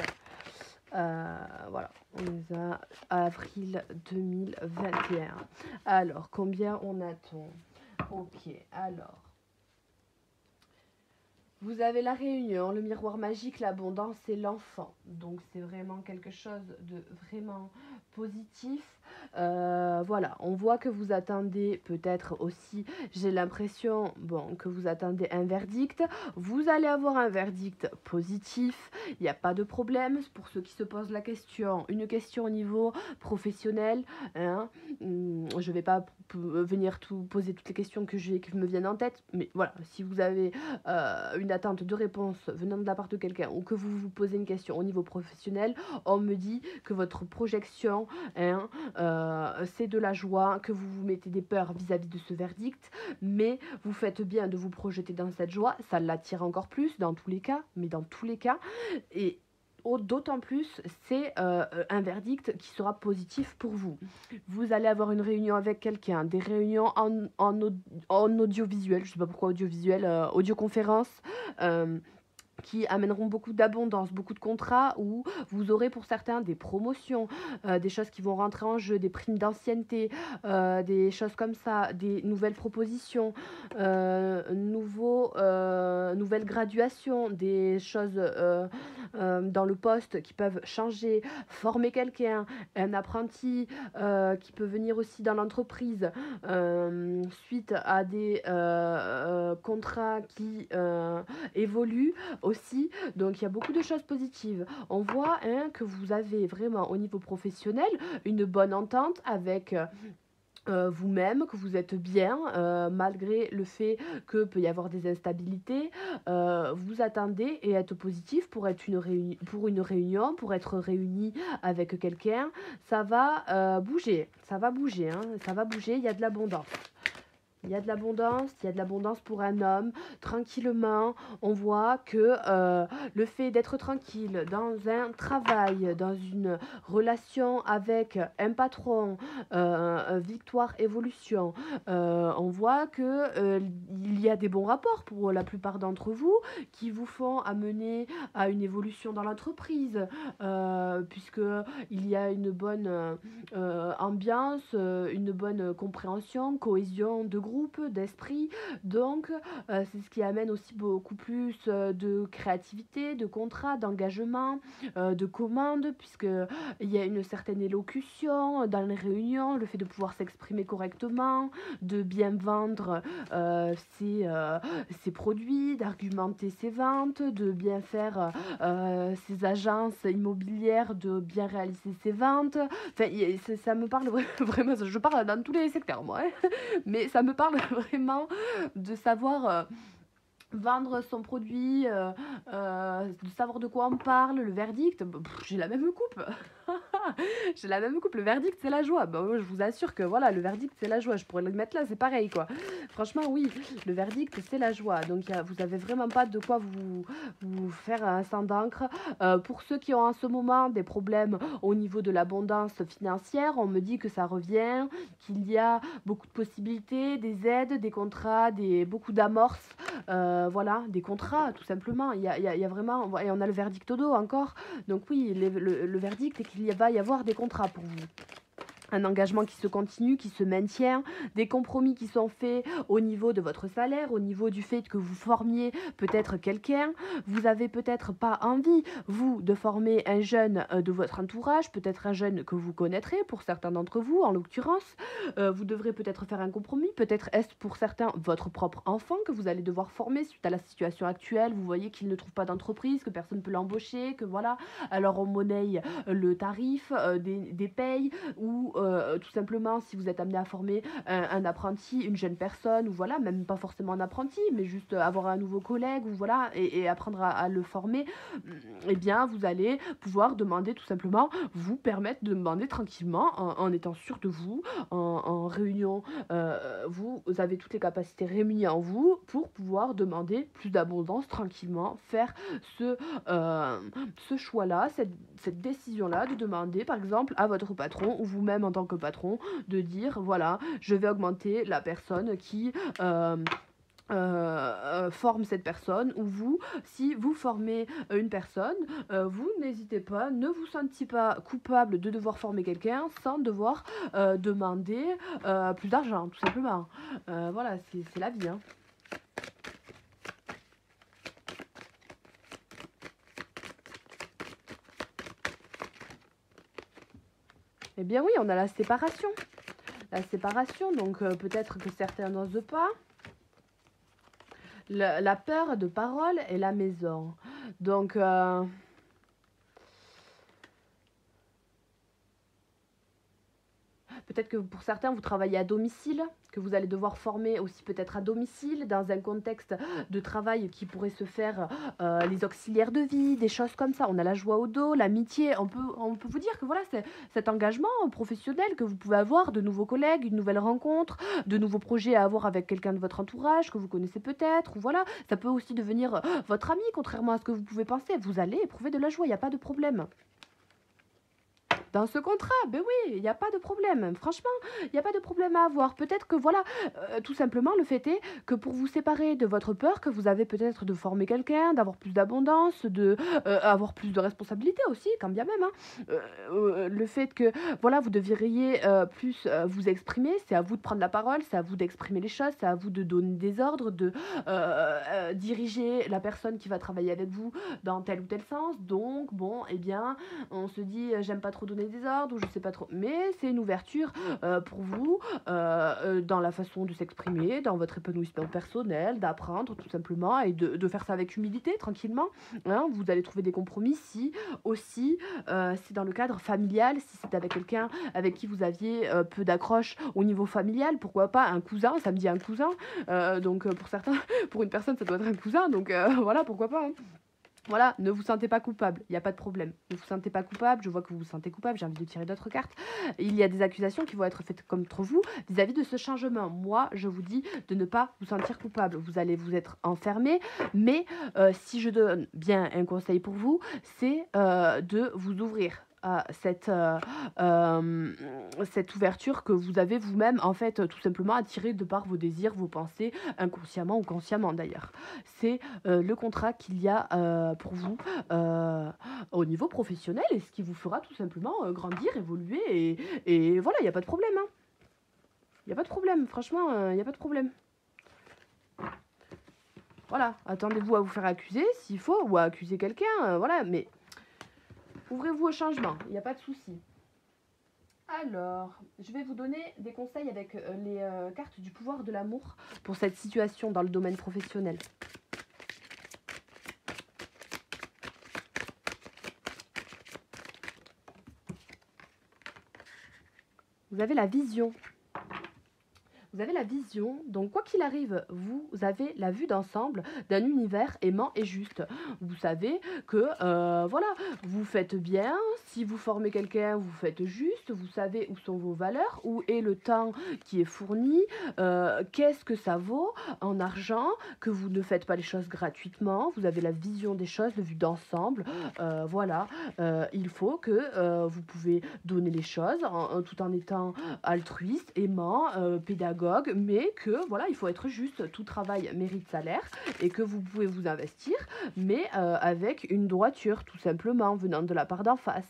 S1: Voilà, on les a avril 2021. Alors, combien on a-t-on? Ok, alors. Vous avez la réunion, le miroir magique, l'abondance et l'enfant. Donc c'est vraiment quelque chose de vraiment positif. Voilà, on voit que vous attendez peut-être aussi, j'ai l'impression, bon, que vous attendez un verdict. Vous allez avoir un verdict positif, il n'y a pas de problème. Pour ceux qui se posent la question, une question au niveau professionnel, hein, je ne vais pas venir poser toutes les questions qui me viennent en tête, mais voilà, si vous avez une attente de réponse venant de la part de quelqu'un ou que vous vous posez une question au niveau professionnel, on me dit que votre projection, hein, c'est de la joie, que vous vous mettez des peurs vis-à-vis de ce verdict, mais vous faites bien de vous projeter dans cette joie, ça l'attire encore plus dans tous les cas, mais dans tous les cas, et d'autant plus, c'est un verdict qui sera positif pour vous. Vous allez avoir une réunion avec quelqu'un, des réunions en audiovisuel, je ne sais pas pourquoi audiovisuel, audioconférence, euh, qui amèneront beaucoup d'abondance, beaucoup de contrats où vous aurez pour certains des promotions, des choses qui vont rentrer en jeu, des primes d'ancienneté, des choses comme ça, des nouvelles propositions, nouvelles graduations, des choses dans le poste qui peuvent changer, former quelqu'un, un apprenti qui peut venir aussi dans l'entreprise suite à des contrats qui évoluent aussi. Donc il y a beaucoup de choses positives. On voit hein, que vous avez vraiment au niveau professionnel une bonne entente avec vous-même, que vous êtes bien, malgré le fait que peut y avoir des instabilités, vous attendez et être positif pour être pour une réunion, pour être réuni avec quelqu'un, ça va bouger, hein, ça va bouger, il y a de l'abondance. Il y a de l'abondance pour un homme, tranquillement. On voit que le fait d'être tranquille dans un travail, dans une relation avec un patron, victoire, évolution, on voit que il y a des bons rapports pour la plupart d'entre vous qui vous font amener à une évolution dans l'entreprise, puisque il y a une bonne ambiance, une bonne compréhension, cohésion de groupe, d'esprit. Donc, c'est ce qui amène aussi beaucoup plus de créativité, de contrats, d'engagement, de commandes, puisque il y a une certaine élocution dans les réunions, le fait de pouvoir s'exprimer correctement, de bien vendre ses produits, d'argumenter ses ventes, de bien faire ses agences immobilières, de bien réaliser ses ventes. Enfin, ça me parle vraiment, je parle dans tous les secteurs, moi, hein, mais ça me parle vraiment de savoir vendre son produit, de savoir de quoi on parle, le verdict, j'ai la même coupe. J'ai la même coupe, le verdict c'est la joie. Bah, moi, je vous assure que voilà, le verdict c'est la joie. Je pourrais le mettre là, c'est pareil quoi. Franchement, oui, le verdict c'est la joie. Donc vous avez vraiment pas de quoi vous faire un sang d'encre. Pour ceux qui ont en ce moment des problèmes au niveau de l'abondance financière, on me dit que ça revient, qu'il y a beaucoup de possibilités, des aides, des contrats, beaucoup d'amorces, voilà, des contrats tout simplement. Il y a vraiment, et on a le verdict au dos encore. Donc oui, le verdict est qu'il va y avoir des contrats pour vous. Un engagement qui se continue, qui se maintient, des compromis qui sont faits au niveau de votre salaire, au niveau du fait que vous formiez peut-être quelqu'un. Vous avez peut-être pas envie, vous, de former un jeune de votre entourage, peut-être un jeune que vous connaîtrez, pour certains d'entre vous en l'occurrence. Vous devrez peut-être faire un compromis, peut-être est-ce pour certains votre propre enfant que vous allez devoir former suite à la situation actuelle. Vous voyez qu'il ne trouve pas d'entreprise, que personne ne peut l'embaucher, que voilà, alors on monnaie le tarif des payes, ou tout simplement si vous êtes amené à former un apprenti, une jeune personne, ou voilà, même pas forcément un apprenti, mais juste avoir un nouveau collègue, ou voilà, et apprendre à le former, eh bien vous allez pouvoir demander tout simplement, vous permettre de demander tranquillement, en étant sûr de vous, en réunion, vous avez toutes les capacités réunies en vous pour pouvoir demander plus d'abondance tranquillement, faire ce choix-là, cette décision-là de demander par exemple à votre patron ou vous-même en tant que patron de dire voilà, je vais augmenter la personne qui forme cette personne, ou vous, si vous formez une personne, vous n'hésitez pas, ne vous sentez pas coupable de devoir former quelqu'un sans devoir demander plus d'argent, tout simplement. Voilà, c'est la vie, hein. Eh bien oui, on a la séparation. La séparation, donc peut-être que certains n'osent pas. La peur de parole et la maison. Donc, peut-être que pour certains, vous travaillez à domicile, que vous allez devoir former aussi peut-être à domicile, dans un contexte de travail qui pourrait se faire, les auxiliaires de vie, des choses comme ça. On a la joie au dos, l'amitié. On peut vous dire que voilà, c'est cet engagement professionnel que vous pouvez avoir, de nouveaux collègues, une nouvelle rencontre, de nouveaux projets à avoir avec quelqu'un de votre entourage que vous connaissez peut-être. Ou voilà, ça peut aussi devenir votre ami, contrairement à ce que vous pouvez penser. Vous allez éprouver de la joie, il n'y a pas de problème. Dans ce contrat, ben oui, il n'y a pas de problème. Franchement, il n'y a pas de problème à avoir. Peut-être que voilà, tout simplement, le fait est que pour vous séparer de votre peur, que vous avez peut-être de former quelqu'un, d'avoir plus d'abondance, de avoir plus de responsabilités aussi, quand bien même. Hein. Le fait que voilà, vous devriez plus vous exprimer, c'est à vous de prendre la parole, c'est à vous d'exprimer les choses, c'est à vous de donner des ordres, de diriger la personne qui va travailler avec vous dans tel ou tel sens. Donc, bon, eh bien, on se dit j'aime pas trop donner des ordres ou je sais pas trop, mais c'est une ouverture pour vous dans la façon de s'exprimer, dans votre épanouissement personnel, d'apprendre tout simplement et de faire ça avec humilité, tranquillement. Hein. Vous allez trouver des compromis si aussi c'est dans le cadre familial, si c'est avec quelqu'un avec qui vous aviez peu d'accroche au niveau familial, pourquoi pas un cousin, ça me dit un cousin, donc pour certains, pour une personne ça doit être un cousin, donc voilà, pourquoi pas. Hein. Voilà, ne vous sentez pas coupable, il n'y a pas de problème. Ne vous sentez pas coupable, je vois que vous vous sentez coupable, j'ai envie de tirer d'autres cartes. Il y a des accusations qui vont être faites contre vous vis-à-vis de ce changement. Moi, je vous dis de ne pas vous sentir coupable. Vous allez vous être enfermé, mais si je donne bien un conseil pour vous, c'est de vous ouvrir à cette ouverture que vous avez vous-même, en fait, tout simplement attirée de par vos désirs, vos pensées, inconsciemment ou consciemment d'ailleurs. C'est le contrat qu'il y a pour vous au niveau professionnel et ce qui vous fera tout simplement grandir, évoluer et voilà, il n'y a pas de problème. Hein. Il n'y a pas de problème, franchement, il n'y a pas de problème. Voilà, attendez-vous à vous faire accuser s'il faut, ou à accuser quelqu'un, voilà, mais ouvrez-vous au changement, il n'y a pas de souci. Alors, je vais vous donner des conseils avec les cartes du pouvoir de l'amour pour cette situation dans le domaine professionnel. Vous avez la vision. Vous avez la vision, donc quoi qu'il arrive, vous avez la vue d'ensemble d'un univers aimant et juste. Vous savez que, voilà, vous faites bien, si vous formez quelqu'un, vous faites juste, vous savez où sont vos valeurs, où est le temps qui est fourni, qu'est-ce que ça vaut en argent, que vous ne faites pas les choses gratuitement, vous avez la vision des choses, la vue d'ensemble, voilà, il faut que vous pouvez donner les choses tout en étant altruiste, aimant, pédagogue, mais que voilà, il faut être juste, tout travail mérite salaire et que vous pouvez vous investir, mais avec une droiture, tout simplement, venant de la part d'en face.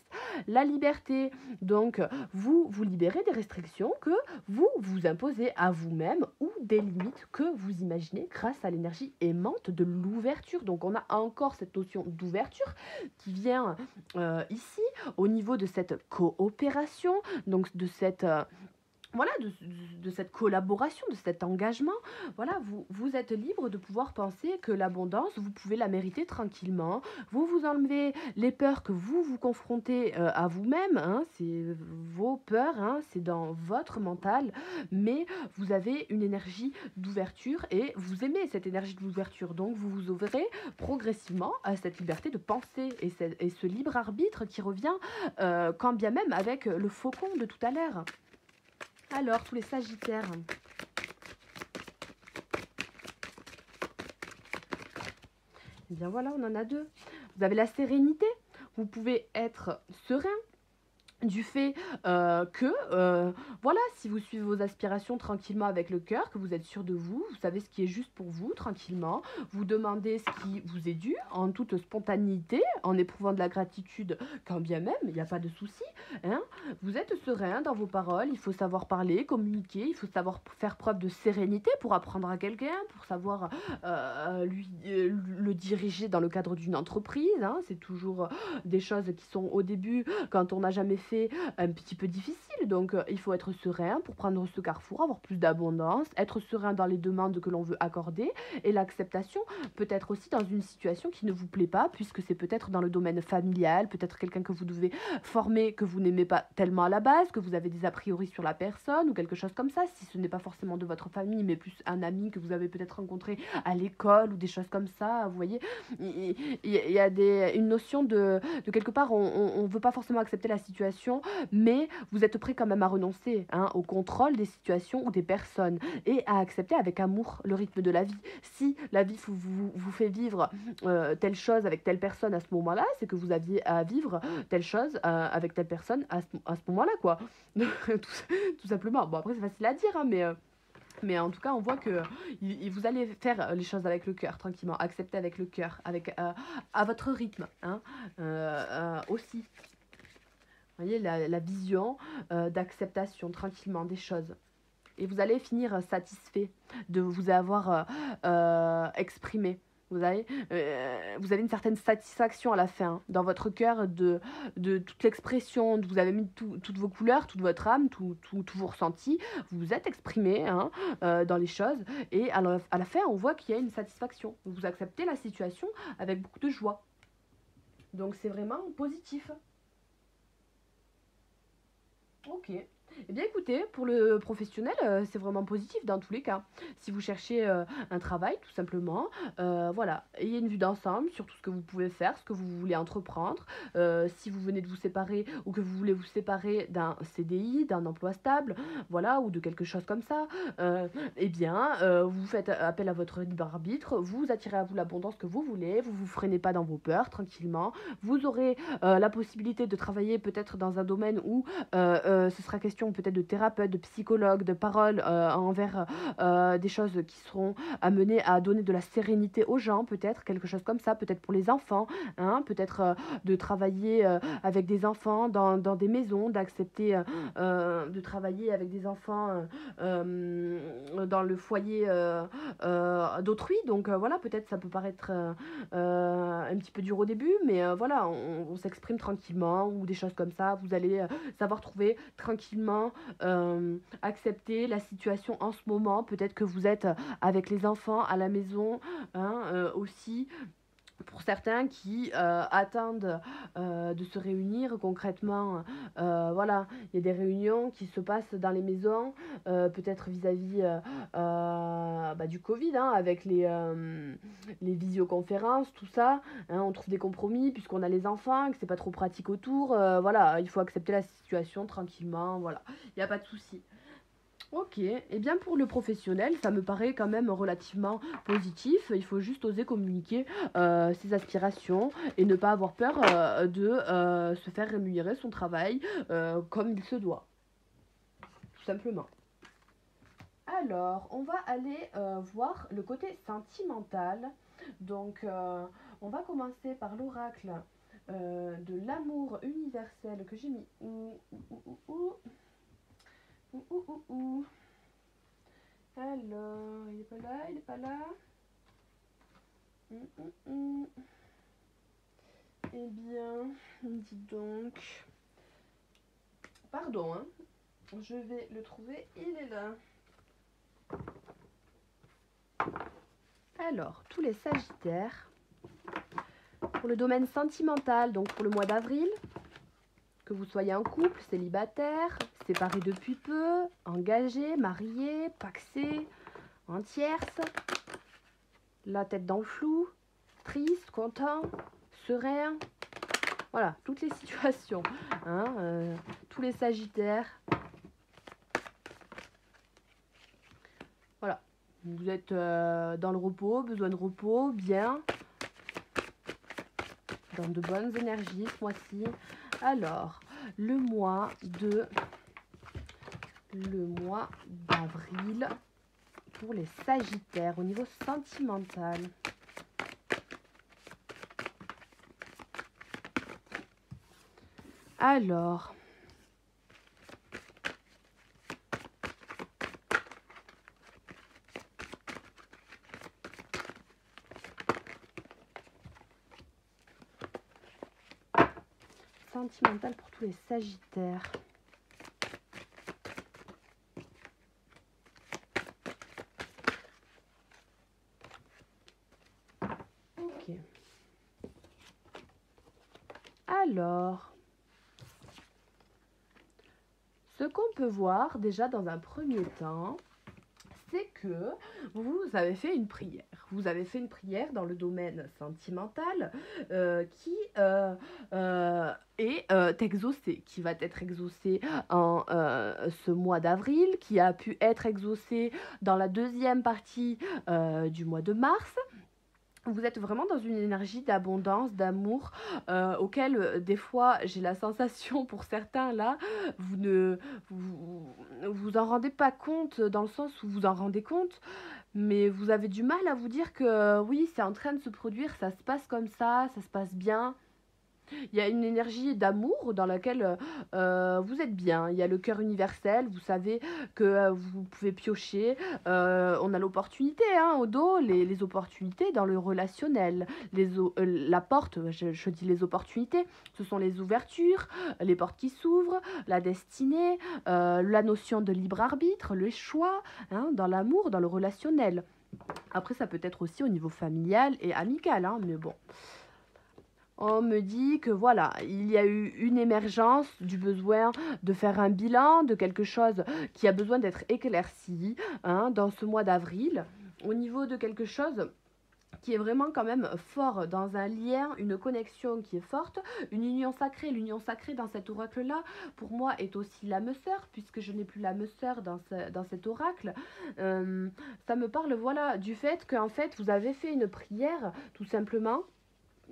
S1: La liberté, donc, vous vous libérez des restrictions que vous vous imposez à vous-même ou des limites que vous imaginez grâce à l'énergie aimante de l'ouverture. Donc, on a encore cette notion d'ouverture qui vient ici au niveau de cette coopération, donc de cette voilà, de cette collaboration, de cet engagement. Voilà, vous êtes libre de pouvoir penser que l'abondance, vous pouvez la mériter tranquillement. Vous vous enlevez les peurs que vous confrontez à vous-même. Hein, c'est vos peurs, hein, c'est dans votre mental. Mais vous avez une énergie d'ouverture et vous aimez cette énergie d'ouverture. Donc, vous vous ouvrez progressivement à cette liberté de penser et ce libre arbitre qui revient quand bien même avec le faucon de tout à l'heure. Alors, tous les sagittaires. Eh bien voilà, on en a deux. Vous avez la sérénité. Vous pouvez être serein du fait voilà, si vous suivez vos aspirations tranquillement avec le cœur, que vous êtes sûr de vous savez ce qui est juste pour vous, tranquillement, vous demandez ce qui vous est dû, en toute spontanéité, en éprouvant de la gratitude, quand bien même, il n'y a pas de souci, hein. Vous êtes serein dans vos paroles, il faut savoir parler, communiquer, il faut savoir faire preuve de sérénité pour apprendre à quelqu'un, pour savoir le diriger dans le cadre d'une entreprise, hein. C'est toujours des choses qui sont au début, quand on n'a jamais effet un petit peu difficile. Donc, il faut être serein pour prendre ce carrefour, avoir plus d'abondance, être serein dans les demandes que l'on veut accorder. Et l'acceptation peut être aussi dans une situation qui ne vous plaît pas, puisque c'est peut-être dans le domaine familial, peut-être quelqu'un que vous devez former, que vous n'aimez pas tellement à la base, que vous avez des a priori sur la personne ou quelque chose comme ça, si ce n'est pas forcément de votre famille, mais plus un ami que vous avez peut-être rencontré à l'école ou des choses comme ça, vous voyez, il y a une notion de quelque part, on ne veut pas forcément accepter la situation, mais vous êtes prêt quand même à renoncer, hein, au contrôle des situations ou des personnes et à accepter avec amour le rythme de la vie. Si la vie vous fait vivre telle chose avec telle personne à ce moment-là, c'est que vous aviez à vivre telle chose avec telle personne à ce moment-là, quoi. Tout simplement. Bon, après, c'est facile à dire, hein, mais en tout cas, on voit que vous allez faire les choses avec le cœur, tranquillement, accepter avec le cœur, avec, à votre rythme, hein, aussi. Vous voyez, la vision d'acceptation, tranquillement, des choses. Et vous allez finir satisfait de vous avoir exprimé. Vous avez une certaine satisfaction à la fin, hein, dans votre cœur de toute l'expression, vous avez mis toutes vos couleurs, toute votre âme, tous vos ressentis, vous vous êtes exprimé, hein, dans les choses, et à la fin, on voit qu'il y a une satisfaction. Vous acceptez la situation avec beaucoup de joie. Donc c'est vraiment positif. Ok. Eh bien écoutez, pour le professionnel, c'est vraiment positif dans tous les cas. Si vous cherchez un travail, tout simplement, voilà, ayez une vue d'ensemble sur tout ce que vous pouvez faire, ce que vous voulez entreprendre. Si vous venez de vous séparer ou que vous voulez vous séparer d'un CDI, d'un emploi stable, voilà, ou de quelque chose comme ça, eh bien, vous faites appel à votre libre arbitre, vous attirez à vous l'abondance que vous voulez, vous vous freinez pas dans vos peurs, tranquillement. Vous aurez la possibilité de travailler peut-être dans un domaine où ce sera question peut-être de thérapeute, de psychologue, de parole envers des choses qui seront amenées à donner de la sérénité aux gens, peut-être quelque chose comme ça, peut-être pour les enfants, hein, peut-être de travailler avec des enfants dans des maisons, d'accepter de travailler avec des enfants dans le foyer d'autrui. Donc voilà, peut-être ça peut paraître un petit peu dur au début, mais voilà, on s'exprime tranquillement ou des choses comme ça. Vous allez savoir trouver tranquillement, accepter la situation en ce moment. Peut-être que vous êtes avec les enfants à la maison, hein, aussi. Pour certains qui attendent de se réunir concrètement, voilà, il y a des réunions qui se passent dans les maisons, peut-être vis-à-vis du Covid, hein, avec les visioconférences, tout ça, hein, on trouve des compromis puisqu'on a les enfants, que c'est pas trop pratique autour, voilà, il faut accepter la situation tranquillement, voilà, il n'y a pas de souci. Ok, et bien pour le professionnel, ça me paraît quand même relativement positif. Il faut juste oser communiquer ses aspirations et ne pas avoir peur de se faire rémunérer son travail comme il se doit, tout simplement. Alors, on va aller voir le côté sentimental. Donc, on va commencer par l'oracle de l'amour universel que j'ai mis. Alors, il est pas là, il est pas là. Eh bien, dis donc. Pardon, hein. Je vais le trouver, il est là. Alors, tous les Sagittaires. Pour le domaine sentimental, donc pour le mois d'avril, que vous soyez en couple, célibataire, séparé depuis peu, engagé, marié, pacsé, en tierce, la tête dans le flou, triste, content, serein, voilà, toutes les situations, hein, tous les Sagittaires. Voilà, vous êtes dans le repos, besoin de repos, bien, dans de bonnes énergies ce mois-ci. Alors, le mois d'avril pour les Sagittaires au niveau sentimental. Alors, sentimental pour tous les Sagittaires. Ok. Alors, ce qu'on peut voir déjà dans un premier temps, c'est que vous avez fait une prière. Vous avez fait une prière dans le domaine sentimental qui est exaucée, qui va être exaucée en ce mois d'avril, qui a pu être exaucée dans la deuxième partie du mois de mars. Vous êtes vraiment dans une énergie d'abondance, d'amour, auquel des fois j'ai la sensation pour certains là, vous ne vous en rendez pas compte dans le sens où vous en rendez compte, mais vous avez du mal à vous dire que oui, c'est en train de se produire, ça se passe comme ça se passe bien. Il y a une énergie d'amour dans laquelle vous êtes bien. Il y a le cœur universel, vous savez que vous pouvez piocher. On a l'opportunité hein, au dos, les opportunités dans le relationnel. La porte, je dis les opportunités, ce sont les ouvertures, les portes qui s'ouvrent, la destinée, la notion de libre arbitre, le choix hein, dans l'amour, dans le relationnel. Après, ça peut être aussi au niveau familial et amical, hein, mais bon. On me dit que voilà, il y a eu une émergence du besoin de faire un bilan de quelque chose qui a besoin d'être éclairci hein, dans ce mois d'avril, au niveau de quelque chose qui est vraiment quand même fort dans un lien, une connexion qui est forte, une union sacrée. L'union sacrée dans cet oracle-là, pour moi, est aussi l'âme sœur, puisque je n'ai plus l'âme sœur dans cet oracle. Ça me parle, voilà, du fait qu'en fait, vous avez fait une prière, tout simplement,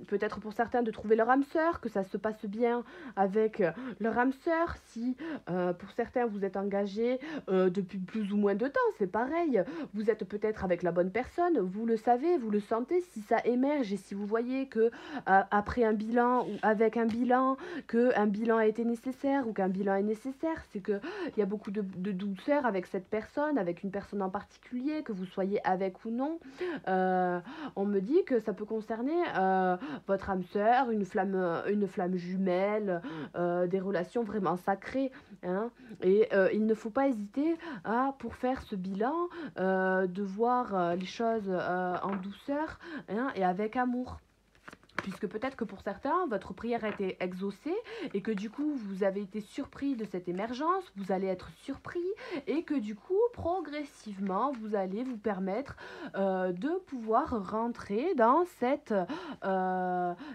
S1: peut-être pour certains de trouver leur âme sœur, que ça se passe bien avec leur âme sœur. Si pour certains vous êtes engagé depuis plus ou moins de temps, c'est pareil. Vous êtes peut-être avec la bonne personne, vous le savez, vous le sentez, si ça émerge et si vous voyez que après un bilan ou avec un bilan, qu'un bilan a été nécessaire ou qu'un bilan est nécessaire, c'est qu'il y a beaucoup de douceur avec cette personne, avec une personne en particulier, que vous soyez avec ou non. On me dit que ça peut concerner votre âme sœur, une flamme jumelle, des relations vraiment sacrées. Hein, et il ne faut pas hésiter à, pour faire ce bilan, de voir les choses en douceur hein, et avec amour. Puisque peut-être que pour certains, votre prière a été exaucée et que du coup, vous avez été surpris de cette émergence, vous allez être surpris et que du coup, progressivement, vous allez vous permettre de pouvoir rentrer dans cette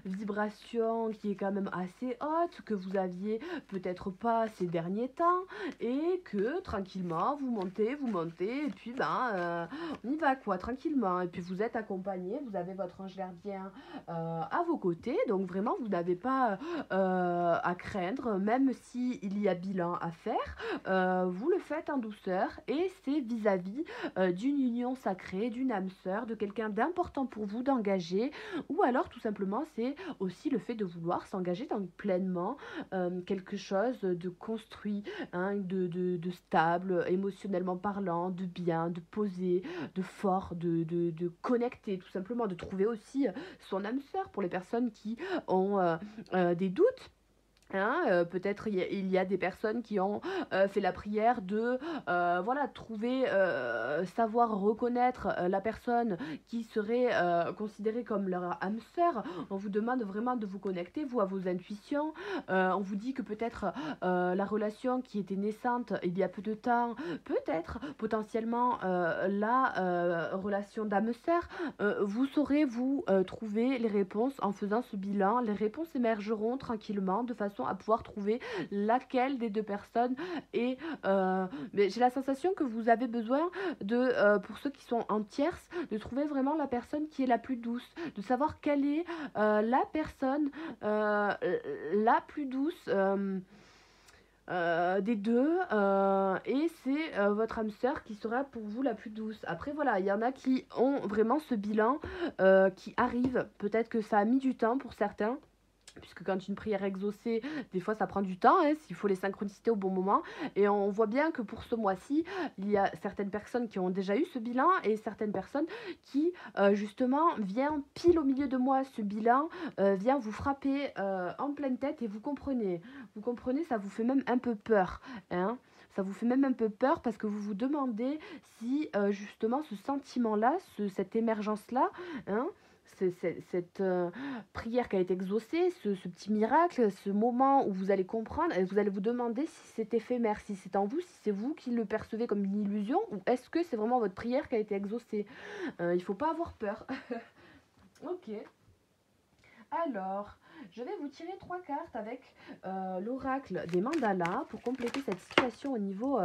S1: vibration qui est quand même assez haute, que vous aviez peut-être pas ces derniers temps et que tranquillement, vous montez et puis on y va quoi, tranquillement. Et puis vous êtes accompagné, vous avez votre ange gardien à vos côtés, donc vraiment vous n'avez pas à craindre, même s'il y a bilan à faire, vous le faites en douceur et c'est vis-à-vis d'une union sacrée, d'une âme sœur, de quelqu'un d'important pour vous d'engager, ou alors tout simplement c'est aussi le fait de vouloir s'engager dans pleinement quelque chose de construit, hein, de stable, émotionnellement parlant, de bien, de posé, de fort, de connecté, tout simplement, de trouver aussi son âme sœur pour les personnes qui ont des doutes. Hein, peut-être il y a des personnes qui ont fait la prière de voilà, trouver, savoir reconnaître la personne qui serait considérée comme leur âme sœur. On vous demande vraiment de vous connecter, vous, à vos intuitions. On vous dit que peut-être la relation qui était naissante il y a peu de temps, peut-être potentiellement la relation d'âme sœur, vous saurez vous trouver les réponses en faisant ce bilan. Les réponses émergeront tranquillement de façon à pouvoir trouver laquelle des deux personnes est mais j'ai la sensation que vous avez besoin de pour ceux qui sont en tierce, de trouver vraiment la personne qui est la plus douce, de savoir quelle est la personne la plus douce des deux et c'est votre âme sœur qui sera pour vous la plus douce. Après voilà, il y en a qui ont vraiment ce bilan qui arrive, peut-être que ça a mis du temps pour certains. puisque quand une prière est exaucée, des fois ça prend du temps, hein, s'il faut les synchronicités au bon moment. Et on voit bien que pour ce mois-ci, il y a certaines personnes qui ont déjà eu ce bilan et certaines personnes qui, justement, vient pile au milieu de moi, ce bilan, vient vous frapper en pleine tête et vous comprenez, ça vous fait même un peu peur, hein. Ça vous fait même un peu peur parce que vous vous demandez si justement ce sentiment-là, cette émergence-là, hein, cette prière qui a été exaucée, ce petit miracle, ce moment où vous allez comprendre et vous allez vous demander si c'est éphémère, si c'est en vous, si c'est vous qui le percevez comme une illusion ou est-ce que c'est vraiment votre prière qui a été exaucée. Il ne faut pas avoir peur. Ok. Alors, je vais vous tirer 3 cartes avec l'oracle des mandalas pour compléter cette situation au niveau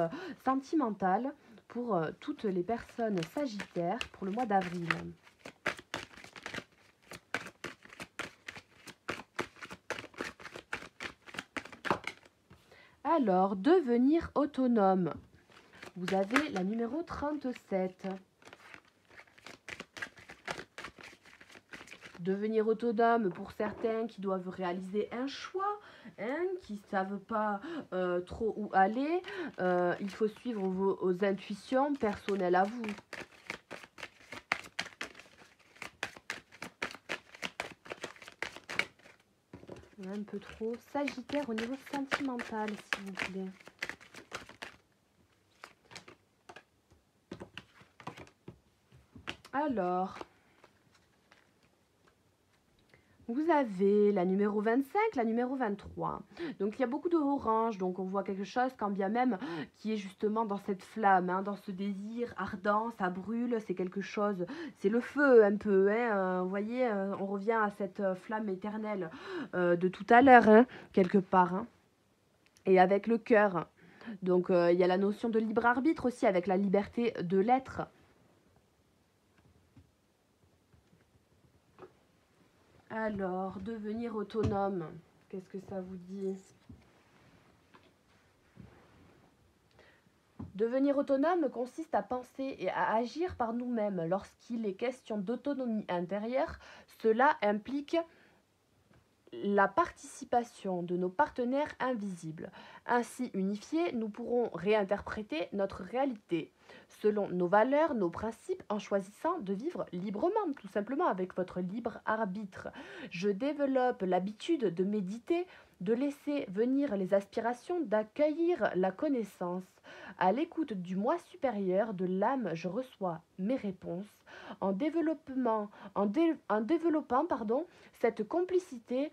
S1: sentimental pour toutes les personnes sagittaires pour le mois d'avril. Alors, devenir autonome. Vous avez la numéro 37. Devenir autonome pour certains qui doivent réaliser un choix, hein, qui ne savent pas trop où aller. Il faut suivre vos intuitions personnelles à vous. Un peu trop sagittaire au niveau sentimental, s'il vous plaît. Alors, vous avez la numéro 25, la numéro 23. Donc, il y a beaucoup de orange. Donc, on voit quelque chose, quand bien même, qui est justement dans cette flamme, hein, dans ce désir ardent, ça brûle, c'est quelque chose. C'est le feu, un peu. Hein, vous voyez, on revient à cette flamme éternelle de tout à l'heure, hein, quelque part. Hein, et avec le cœur. Donc, il y a la notion de libre arbitre aussi, avec la liberté de l'être. Alors, devenir autonome, qu'est-ce que ça vous dit? Devenir autonome consiste à penser et à agir par nous-mêmes. Lorsqu'il est question d'autonomie intérieure, cela implique la participation de nos partenaires invisibles. Ainsi unifiés, nous pourrons réinterpréter notre réalité selon nos valeurs, nos principes, en choisissant de vivre librement, tout simplement avec votre libre arbitre. Je développe l'habitude de méditer, de laisser venir les aspirations, d'accueillir la connaissance. À l'écoute du moi supérieur de l'âme, je reçois mes réponses. En développant cette complicité,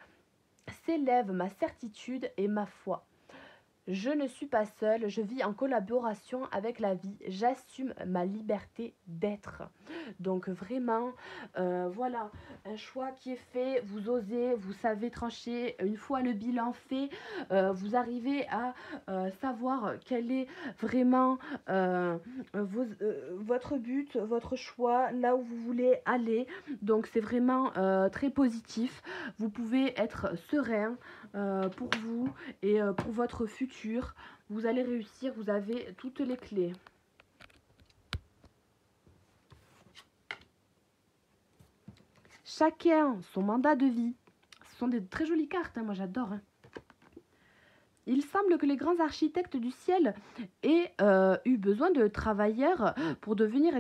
S1: s'élève ma certitude et ma foi. Je ne suis pas seule, je vis en collaboration avec la vie, j'assume ma liberté d'être. Donc vraiment, voilà, un choix qui est fait, vous osez, vous savez trancher, une fois le bilan fait, vous arrivez à savoir quel est vraiment votre but, votre choix, là où vous voulez aller. Donc c'est vraiment très positif, vous pouvez être serein pour vous et pour votre futur. Vous allez réussir, vous avez toutes les clés. Chacun son mandat de vie. Ce sont des très jolies cartes, hein, moi j'adore. Hein. Il semble que les grands architectes du ciel aient eu besoin de travailleurs pour venir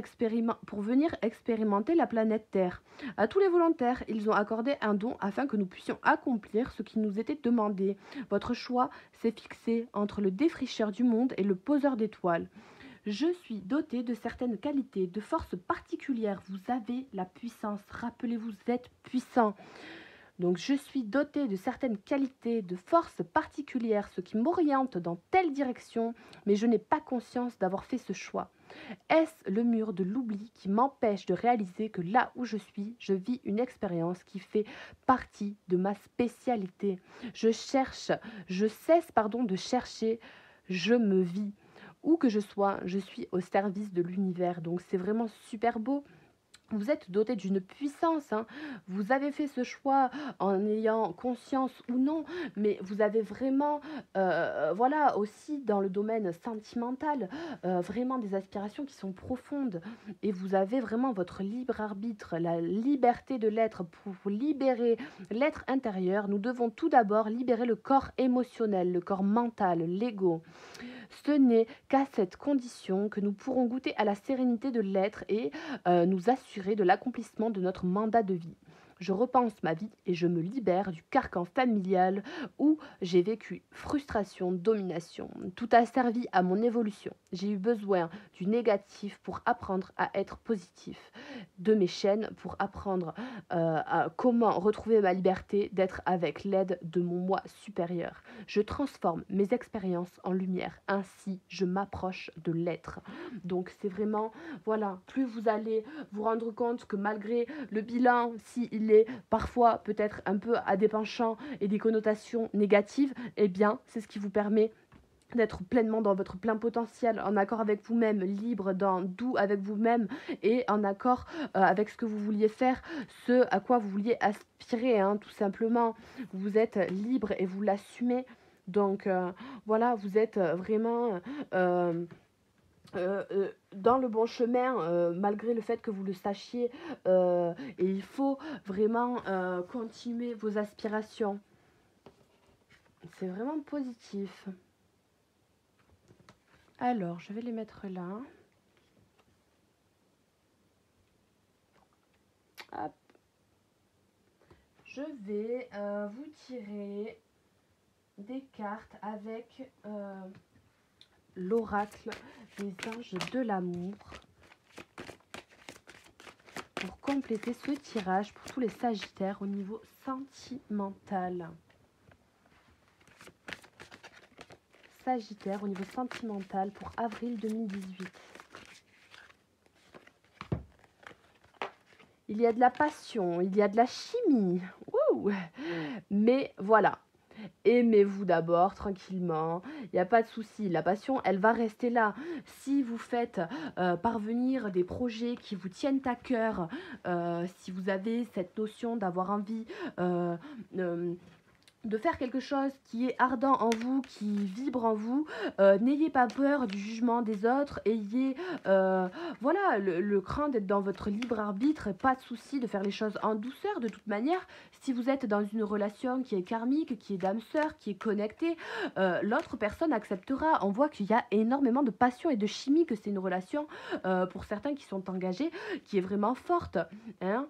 S1: expérimenter la planète Terre. À tous les volontaires, ils ont accordé un don afin que nous puissions accomplir ce qui nous était demandé. Votre choix s'est fixé entre le défricheur du monde et le poseur d'étoiles. Je suis dotée de certaines qualités, de forces particulières. Vous avez la puissance. Rappelez-vous, vous êtes puissant. Donc je suis dotée de certaines qualités, de forces particulières, ce qui m'oriente dans telle direction, mais je n'ai pas conscience d'avoir fait ce choix. Est-ce le mur de l'oubli qui m'empêche de réaliser que là où je suis, je vis une expérience qui fait partie de ma spécialité. Je cesse de chercher, je me vis. Où que je sois, je suis au service de l'univers. Donc c'est vraiment super beau. vous êtes doté d'une puissance, hein. Vous avez fait ce choix en ayant conscience ou non, mais vous avez vraiment, voilà, aussi dans le domaine sentimental, vraiment des aspirations qui sont profondes et vous avez vraiment votre libre arbitre, la liberté de l'être pour libérer l'être intérieur. Nous devons tout d'abord libérer le corps émotionnel, le corps mental, l'ego. Ce n'est qu'à cette condition que nous pourrons goûter à la sérénité de l'être et nous assurer de l'accomplissement de notre mandat de vie. Je repense ma vie et je me libère du carcan familial où j'ai vécu frustration, domination. Tout a servi à mon évolution. J'ai eu besoin du négatif pour apprendre à être positif, de mes chaînes pour apprendre à comment retrouver ma liberté d'être avec l'aide de mon moi supérieur. Je transforme mes expériences en lumière. Ainsi, je m'approche de l'être. Donc, c'est vraiment, voilà, plus vous allez vous rendre compte que malgré le bilan, s'il est parfois peut-être un peu à des penchants et des connotations négatives, eh bien, c'est ce qui vous permet d'être pleinement dans votre plein potentiel, en accord avec vous-même, libre, doux avec vous-même et en accord avec ce que vous vouliez faire, ce à quoi vous vouliez aspirer, hein, tout simplement. Vous êtes libre et vous l'assumez. Donc voilà, vous êtes vraiment dans le bon chemin, malgré le fait que vous le sachiez. Et il faut vraiment continuer vos aspirations. C'est vraiment positif. Alors, je vais les mettre là. Hop. Je vais vous tirer des cartes avec l'oracle des anges de l'amour pour compléter ce tirage pour tous les sagittaires au niveau sentimental. Sagittaire au niveau sentimental pour avril 2018. Il y a de la passion, il y a de la chimie. Wouh! Mais voilà, aimez-vous d'abord, tranquillement, il n'y a pas de souci. La passion, elle va rester là. Si vous faites parvenir des projets qui vous tiennent à cœur, si vous avez cette notion d'avoir envie de faire quelque chose qui est ardent en vous, qui vibre en vous, n'ayez pas peur du jugement des autres, ayez voilà, le cran d'être dans votre libre arbitre, pas de souci de faire les choses en douceur. De toute manière, si vous êtes dans une relation qui est karmique, qui est d'âme sœur, qui est connectée, l'autre personne acceptera. On voit qu'il y a énormément de passion et de chimie, que c'est une relation, pour certains qui sont engagés, qui est vraiment forte, hein.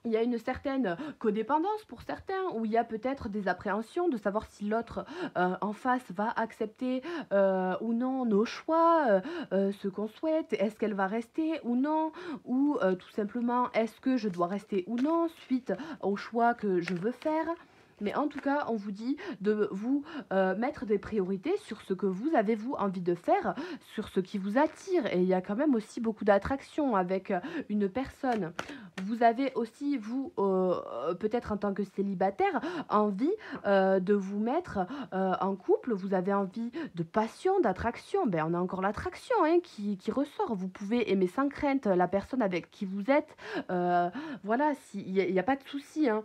S1: Il y a une certaine codépendance pour certains, où il y a peut-être des appréhensions de savoir si l'autre en face va accepter ou non nos choix, ce qu'on souhaite, est-ce qu'elle va rester ou non, ou tout simplement est-ce que je dois rester ou non suite au choix que je veux faire. Mais en tout cas, on vous dit de vous mettre des priorités sur ce que vous avez, vous, envie de faire, sur ce qui vous attire. Et il y a quand même aussi beaucoup d'attraction avec une personne. Vous avez aussi, vous, peut-être en tant que célibataire, envie de vous mettre en couple. Vous avez envie de passion, d'attraction. Ben, on a encore l'attraction, hein, qui ressort. Vous pouvez aimer sans crainte la personne avec qui vous êtes. Voilà, il n'y a pas de souci, hein.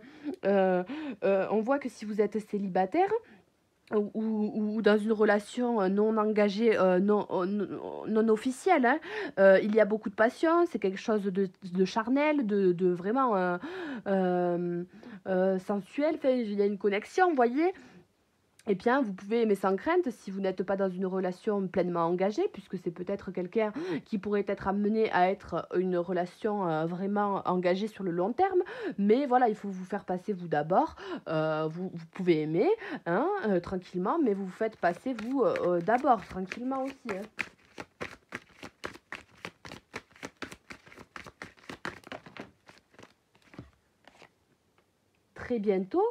S1: On voit que si vous êtes célibataire ou dans une relation non engagée, non officielle, hein, il y a beaucoup de passion, c'est quelque chose de charnel, de vraiment sensuel, enfin, il y a une connexion, vous voyez. Eh bien, vous pouvez aimer sans crainte si vous n'êtes pas dans une relation pleinement engagée, puisque c'est peut-être quelqu'un qui pourrait être amené à être une relation vraiment engagée sur le long terme. Mais voilà, il faut vous faire passer vous d'abord. Vous pouvez aimer, hein, tranquillement, mais vous vous faites passer vous d'abord, tranquillement aussi, hein. Très bientôt,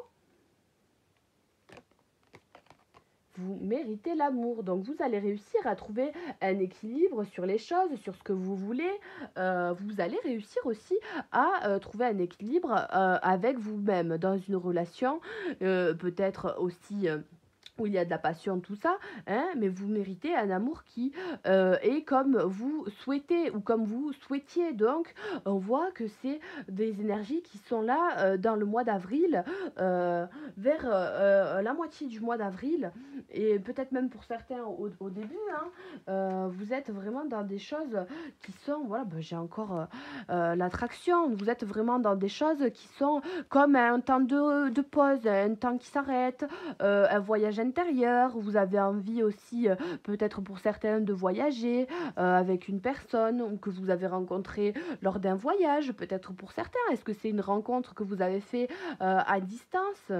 S1: vous méritez l'amour. Donc, vous allez réussir à trouver un équilibre sur les choses, sur ce que vous voulez. Vous allez réussir aussi à trouver un équilibre avec vous-même dans une relation, peut-être aussi où il y a de la passion, tout ça, hein, mais vous méritez un amour qui est comme vous souhaitez ou comme vous souhaitiez. Donc, on voit que c'est des énergies qui sont là dans le mois d'avril, euh, vers la moitié du mois d'avril, et peut-être même pour certains au début, hein, vous êtes vraiment dans des choses qui sont, voilà, ben, j'ai encore l'attraction, vous êtes vraiment dans des choses qui sont comme un temps de pause, un temps qui s'arrête, un voyage intérieur, vous avez envie aussi, peut-être pour certains, de voyager avec une personne ou que vous avez rencontrée lors d'un voyage, peut-être pour certains. Est-ce que c'est une rencontre que vous avez fait à distance,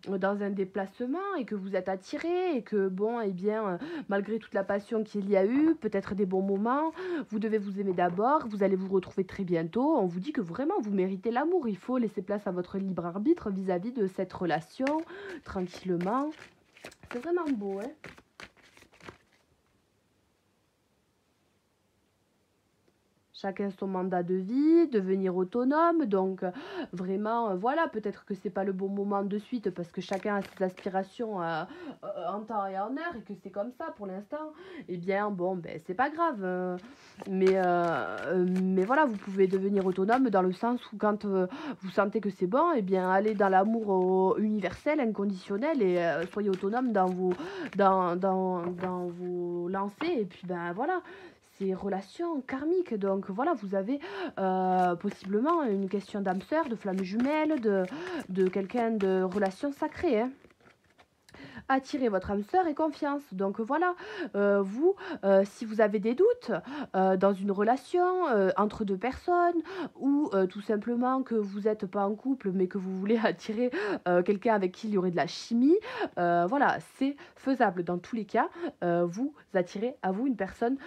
S1: dans un déplacement et que vous êtes attiré et que, bon, eh bien, malgré toute la passion qu'il y a eu, peut-être des bons moments, vous devez vous aimer d'abord, vous allez vous retrouver très bientôt. On vous dit que vraiment vous méritez l'amour. Il faut laisser place à votre libre arbitre vis-à-vis de cette relation, tranquillement. C'est vraiment beau, hein. Chacun son mandat de vie, devenir autonome, donc vraiment, voilà, peut-être que c'est pas le bon moment de suite parce que chacun a ses aspirations en temps et en heure et que c'est comme ça pour l'instant. Eh bien, bon, ben c'est pas grave, mais voilà, vous pouvez devenir autonome dans le sens où quand vous sentez que c'est bon, eh bien, allez dans l'amour universel, inconditionnel et soyez autonome dans vos lancers et puis ben voilà, ces relations karmiques. Donc voilà, vous avez possiblement une question d'âme sœur, de flamme jumelle, de quelqu'un de relation sacrée, hein. Attirez votre âme sœur et confiance. Donc voilà, vous, si vous avez des doutes dans une relation entre deux personnes ou tout simplement que vous n'êtes pas en couple mais que vous voulez attirer quelqu'un avec qui il y aurait de la chimie, voilà, c'est faisable dans tous les cas. Vous attirez à vous une personne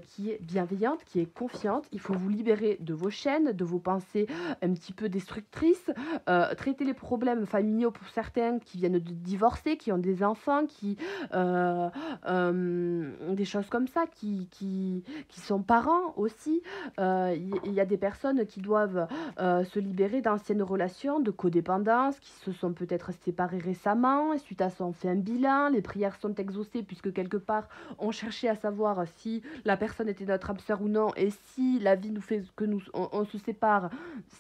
S1: qui est bienveillante, qui est confiante. Il faut vous libérer de vos chaînes, de vos pensées un petit peu destructrices, traiter les problèmes familiaux pour certains qui viennent de divorcer, qui ont des enfants, qui des choses comme ça, qui sont parents aussi. Il y a des personnes qui doivent se libérer d'anciennes relations, de codépendance, qui se sont peut-être séparées récemment, et suite à ça on fait un bilan, les prières sont exaucées puisque quelque part on cherchait à savoir si la personne était notre âme sœur ou non, et si la vie nous fait que on se sépare,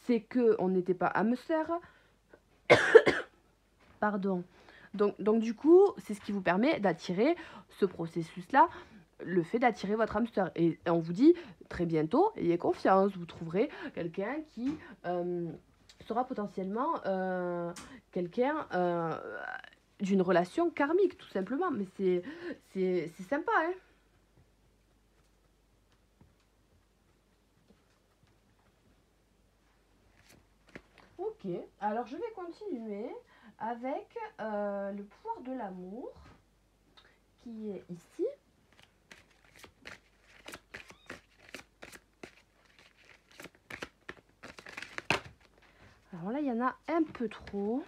S1: c'est que on n'était pas âme sœur. Pardon. Donc du coup, c'est ce qui vous permet d'attirer ce processus-là, le fait d'attirer votre hamster. Et on vous dit, très bientôt, ayez confiance, vous trouverez quelqu'un qui sera potentiellement quelqu'un d'une relation karmique, tout simplement. Mais c'est sympa, hein. Ok, alors je vais continuer avec le pouvoir de l'amour qui est ici. Alors là, il y en a un peu trop.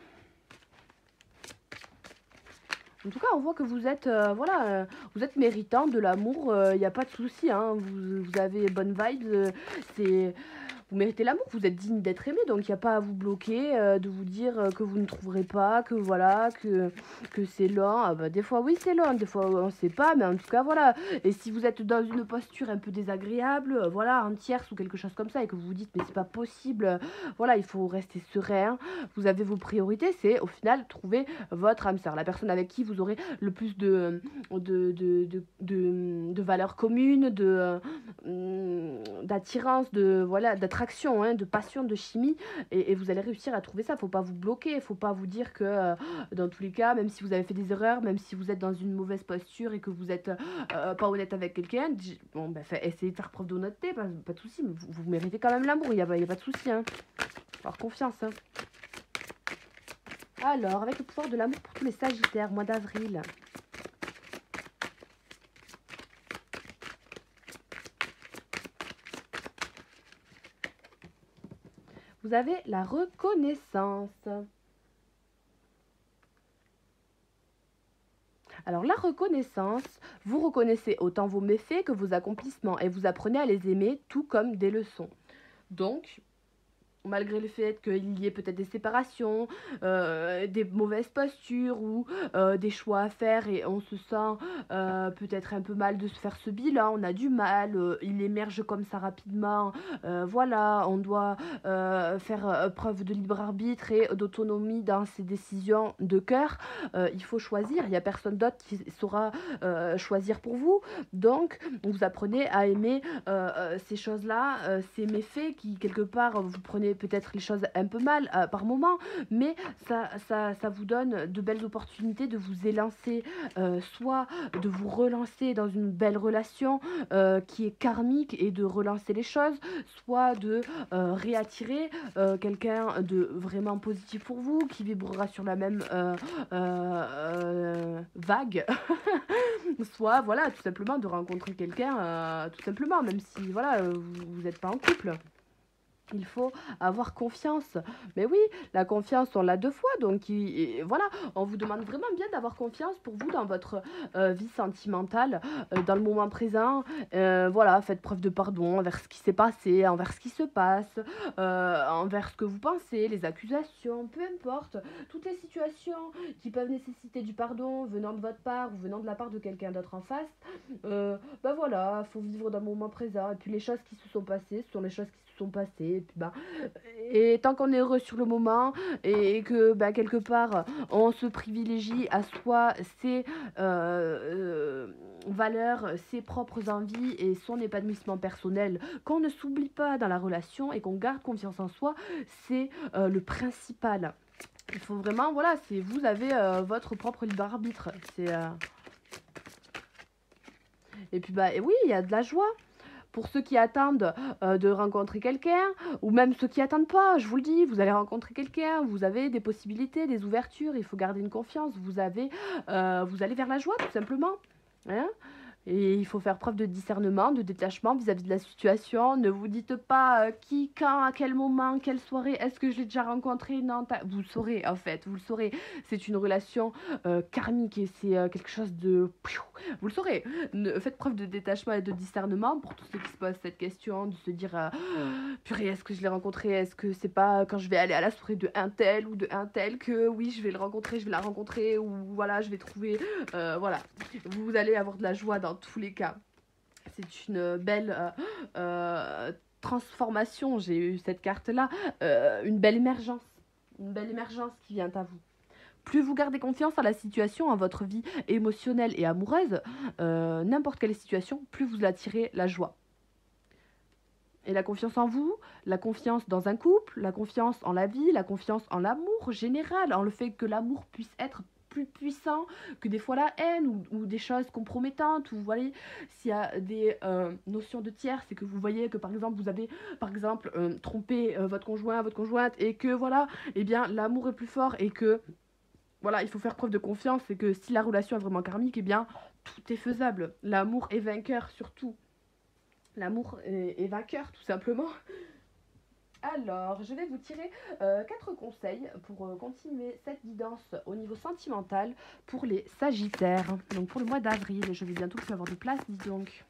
S1: En tout cas, on voit que vous êtes, voilà, vous êtes méritant de l'amour. Il n'y a pas de souci, hein. Vous avez bonne vibes. C'est vous méritez l'amour, vous êtes digne d'être aimé, donc il n'y a pas à vous bloquer, de vous dire que vous ne trouverez pas, que voilà, que c'est lent. Ah bah, des fois oui c'est lent, des fois on ne sait pas, mais en tout cas voilà. Et si vous êtes dans une posture un peu désagréable, voilà, en tierce ou quelque chose comme ça, et que vous vous dites mais c'est pas possible, voilà, il faut rester serein, vous avez vos priorités, c'est au final trouver votre âme sœur, la personne avec qui vous aurez le plus de valeurs communes, d'attirance, de voilà, d'attraction, hein, de passion, de chimie, et vous allez réussir à trouver ça. Faut pas vous bloquer, faut pas vous dire que dans tous les cas, même si vous avez fait des erreurs, même si vous êtes dans une mauvaise posture et que vous êtes pas honnête avec quelqu'un, bon, ben, essayez de faire preuve d'honnêteté, pas de souci, mais vous méritez quand même l'amour, il y a pas de souci, hein. Alors confiance, hein. Alors, avec le pouvoir de l'amour pour tous les Sagittaires, mois d'avril. Vous avez la reconnaissance. Alors la reconnaissance, vous reconnaissez autant vos méfaits que vos accomplissements et vous apprenez à les aimer tout comme des leçons. Donc, malgré le fait qu'il y ait peut-être des séparations, des mauvaises postures ou des choix à faire et on se sent peut-être un peu mal de se faire ce bilan, on a du mal, il émerge comme ça rapidement, voilà, on doit faire preuve de libre arbitre et d'autonomie dans ses décisions de cœur. Il faut choisir, il n'y a personne d'autre qui saura choisir pour vous, donc vous apprenez à aimer ces choses-là, ces méfaits qui quelque part vous prenez peut-être les choses un peu mal par moment, mais ça vous donne de belles opportunités de vous élancer, soit de vous relancer dans une belle relation qui est karmique et de relancer les choses, soit de réattirer quelqu'un de vraiment positif pour vous, qui vibrera sur la même vague, soit voilà, tout simplement de rencontrer quelqu'un, tout simplement, même si voilà, vous n'êtes pas en couple. Il faut avoir confiance. Mais oui, la confiance, on l'a deux fois. Donc, voilà, on vous demande vraiment bien d'avoir confiance pour vous dans votre vie sentimentale, dans le moment présent. Voilà, faites preuve de pardon envers ce qui s'est passé, envers ce qui se passe, envers ce que vous pensez, les accusations, peu importe. Toutes les situations qui peuvent nécessiter du pardon venant de votre part ou venant de la part de quelqu'un d'autre en face. Ben voilà, faut vivre dans le moment présent. Et puis les choses qui se sont passées, ce sont les choses qui se sont passées. Et, puis, ben, et tant qu'on est heureux sur le moment et que ben, quelque part on se privilégie à soi ses valeurs, ses propres envies et son épanouissement personnel, qu'on ne s'oublie pas dans la relation et qu'on garde confiance en soi, c'est le principal. Il faut vraiment, voilà, c'est vous avez votre propre libre arbitre. Et puis bah et oui, il y a de la joie. Pour ceux qui attendent de rencontrer quelqu'un, ou même ceux qui attendent pas, je vous le dis, vous allez rencontrer quelqu'un, vous avez des possibilités, des ouvertures, il faut garder une confiance, vous allez vers la joie tout simplement. Hein. Et il faut faire preuve de discernement, de détachement vis-à-vis de la situation. Ne vous dites pas qui, quand, à quel moment, quelle soirée, est-ce que je l'ai déjà rencontré? Non, vous le saurez en fait, vous le saurez. C'est une relation karmique et c'est quelque chose de... Vous le saurez. Faites preuve de détachement et de discernement pour tous ceux qui se posent cette question, de se dire purée, est-ce que je l'ai rencontré? Est-ce que c'est pas quand je vais aller à la soirée de un tel ou de un tel que oui, je vais le rencontrer, je vais la rencontrer ou voilà, je vais trouver... voilà. Vous allez avoir de la joie dans tous les cas. C'est une belle transformation. J'ai eu cette carte-là. Une belle émergence. Une belle émergence qui vient à vous. Plus vous gardez confiance à la situation, à votre vie émotionnelle et amoureuse, n'importe quelle situation, plus vous attirez la joie. Et la confiance en vous, la confiance dans un couple, la confiance en la vie, la confiance en l'amour général, en le fait que l'amour puisse être plus puissant que des fois la haine ou des choses compromettantes. Vous voyez, s'il y a des notions de tiers, c'est que vous voyez que par exemple vous avez trompé votre conjoint, votre conjointe et que voilà, eh bien l'amour est plus fort et que voilà, il faut faire preuve de confiance et que si la relation est vraiment karmique, eh bien tout est faisable. L'amour est vainqueur surtout. L'amour est vainqueur tout simplement. Alors, je vais vous tirer 4 conseils pour continuer cette guidance au niveau sentimental pour les Sagittaires. Donc pour le mois d'avril, je vais bientôt plus avoir de place, dis donc.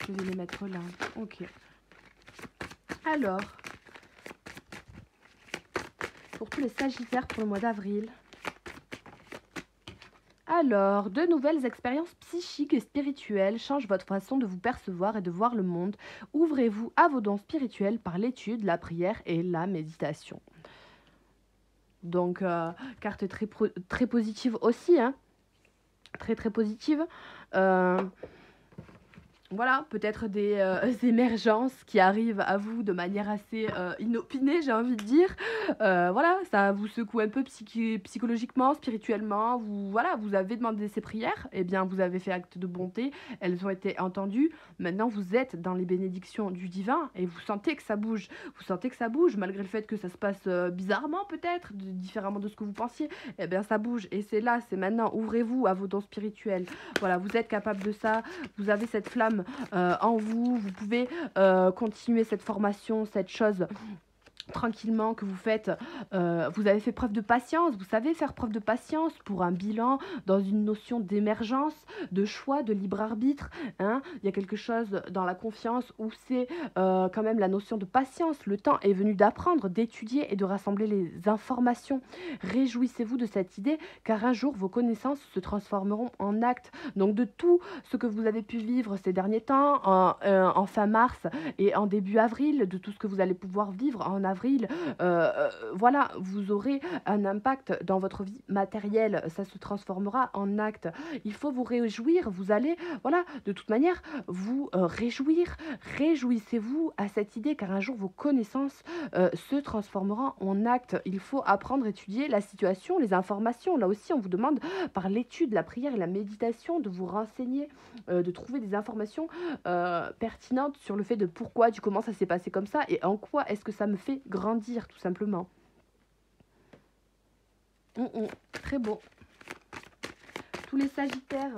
S1: Je vais les mettre là. Ok. Alors, pour tous les Sagittaires pour le mois d'avril. Alors, de nouvelles expériences psychiques et spirituelles changent votre façon de vous percevoir et de voir le monde. Ouvrez-vous à vos dons spirituels par l'étude, la prière et la méditation. Donc, carte très positive aussi, hein. Très positive. Voilà, peut-être des émergences qui arrivent à vous de manière assez inopinée, j'ai envie de dire. Voilà, ça vous secoue un peu psychologiquement, spirituellement. Vous avez demandé ces prières, et bien vous avez fait acte de bonté, elles ont été entendues. Maintenant, vous êtes dans les bénédictions du divin et vous sentez que ça bouge. Vous sentez que ça bouge, malgré le fait que ça se passe bizarrement peut-être, différemment de ce que vous pensiez. Eh bien, ça bouge et c'est là, c'est maintenant. Ouvrez-vous à vos dons spirituels. Voilà, vous êtes capable de ça. Vous avez cette flamme en vous, vous pouvez continuer cette formation, cette chose tranquillement, que vous faites, vous avez fait preuve de patience, vous savez faire preuve de patience pour un bilan dans une notion d'émergence, de choix, de libre arbitre, hein. Il y a quelque chose dans la confiance où c'est quand même la notion de patience. Le temps est venu d'apprendre, d'étudier et de rassembler les informations. Réjouissez-vous de cette idée, car un jour vos connaissances se transformeront en actes. Donc de tout ce que vous avez pu vivre ces derniers temps, en fin mars et en début avril, de tout ce que vous allez pouvoir vivre en avril, voilà, vous aurez un impact dans votre vie matérielle, ça se transformera en acte. Il faut vous réjouir, vous allez, voilà, de toute manière, vous réjouir, réjouissez-vous à cette idée, car un jour vos connaissances se transformeront en acte. Il faut apprendre, étudier la situation, les informations. Là aussi, on vous demande par l'étude, la prière et la méditation de vous renseigner, de trouver des informations pertinentes sur le fait de pourquoi, du comment ça s'est passé comme ça et en quoi est-ce que ça me fait grandir, tout simplement. Très beau. Tous les sagittaires.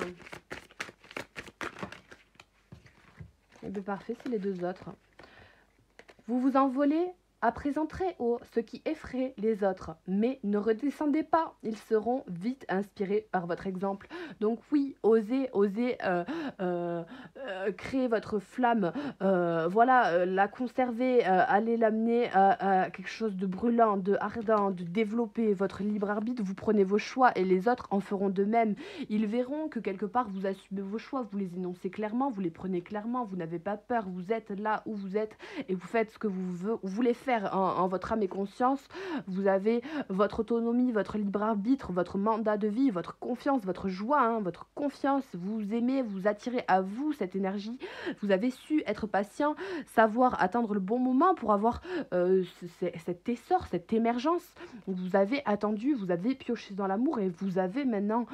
S1: Eh bien, parfait, c'est les deux autres. Vous vous envolez à présent très haut, ce qui effraie les autres. Mais ne redescendez pas, ils seront vite inspirés par votre exemple. Donc oui, osez créer votre flamme, voilà, la conserver, allez l'amener à quelque chose de brûlant, de ardent, de développer votre libre arbitre. Vous prenez vos choix et les autres en feront de même. Ils verront que quelque part vous assumez vos choix, vous les énoncez clairement, vous les prenez clairement, vous n'avez pas peur, vous êtes là où vous êtes et vous faites ce que vous voulez faire en votre âme et conscience. Vous avez votre autonomie, votre libre arbitre, votre mandat de vie, votre confiance, votre joie, hein, votre confiance. Vous aimez, vous attirez à vous cette énergie. Vous avez su être patient, savoir attendre le bon moment pour avoir cet essor, cette émergence. Vous avez attendu, vous avez pioché dans l'amour et vous avez maintenant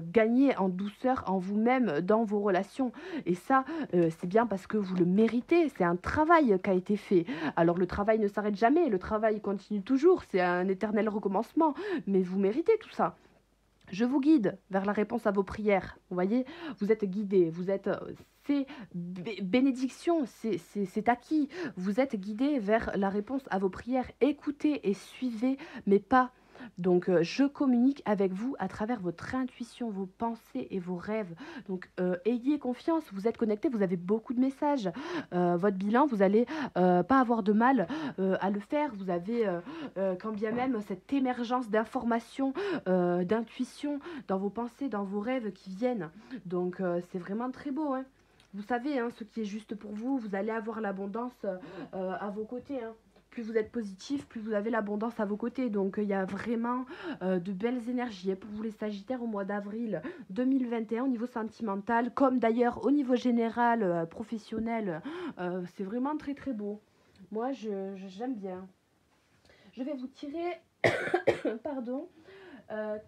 S1: gagné en douceur en vous-même, dans vos relations. Et ça, c'est bien parce que vous le méritez. C'est un travail qui a été fait. Alors le travail ne s'arrête jamais, le travail continue toujours, c'est un éternel recommencement, mais vous méritez tout ça. Je vous guide vers la réponse à vos prières. Vous voyez, vous êtes guidé, vous êtes... c'est bénédiction, c'est acquis. Vous êtes guidé vers la réponse à vos prières. Écoutez et suivez mes pas. Donc, je communique avec vous à travers votre intuition, vos pensées et vos rêves. Donc, ayez confiance, vous êtes connectés, vous avez beaucoup de messages. Votre bilan, vous allez pas avoir de mal à le faire. Vous avez, quand bien même, cette émergence d'informations, d'intuition dans vos pensées, dans vos rêves qui viennent. Donc, c'est vraiment très beau, hein. Vous savez, hein, ce qui est juste pour vous, vous allez avoir l'abondance à vos côtés, hein. Plus vous êtes positif, plus vous avez l'abondance à vos côtés. Donc, il y a vraiment de belles énergies pour vous les Sagittaires au mois d'avril 2021 au niveau sentimental, comme d'ailleurs au niveau général, professionnel. C'est vraiment très très beau. Moi, j'aime bien. Je vais vous tirer, pardon, 4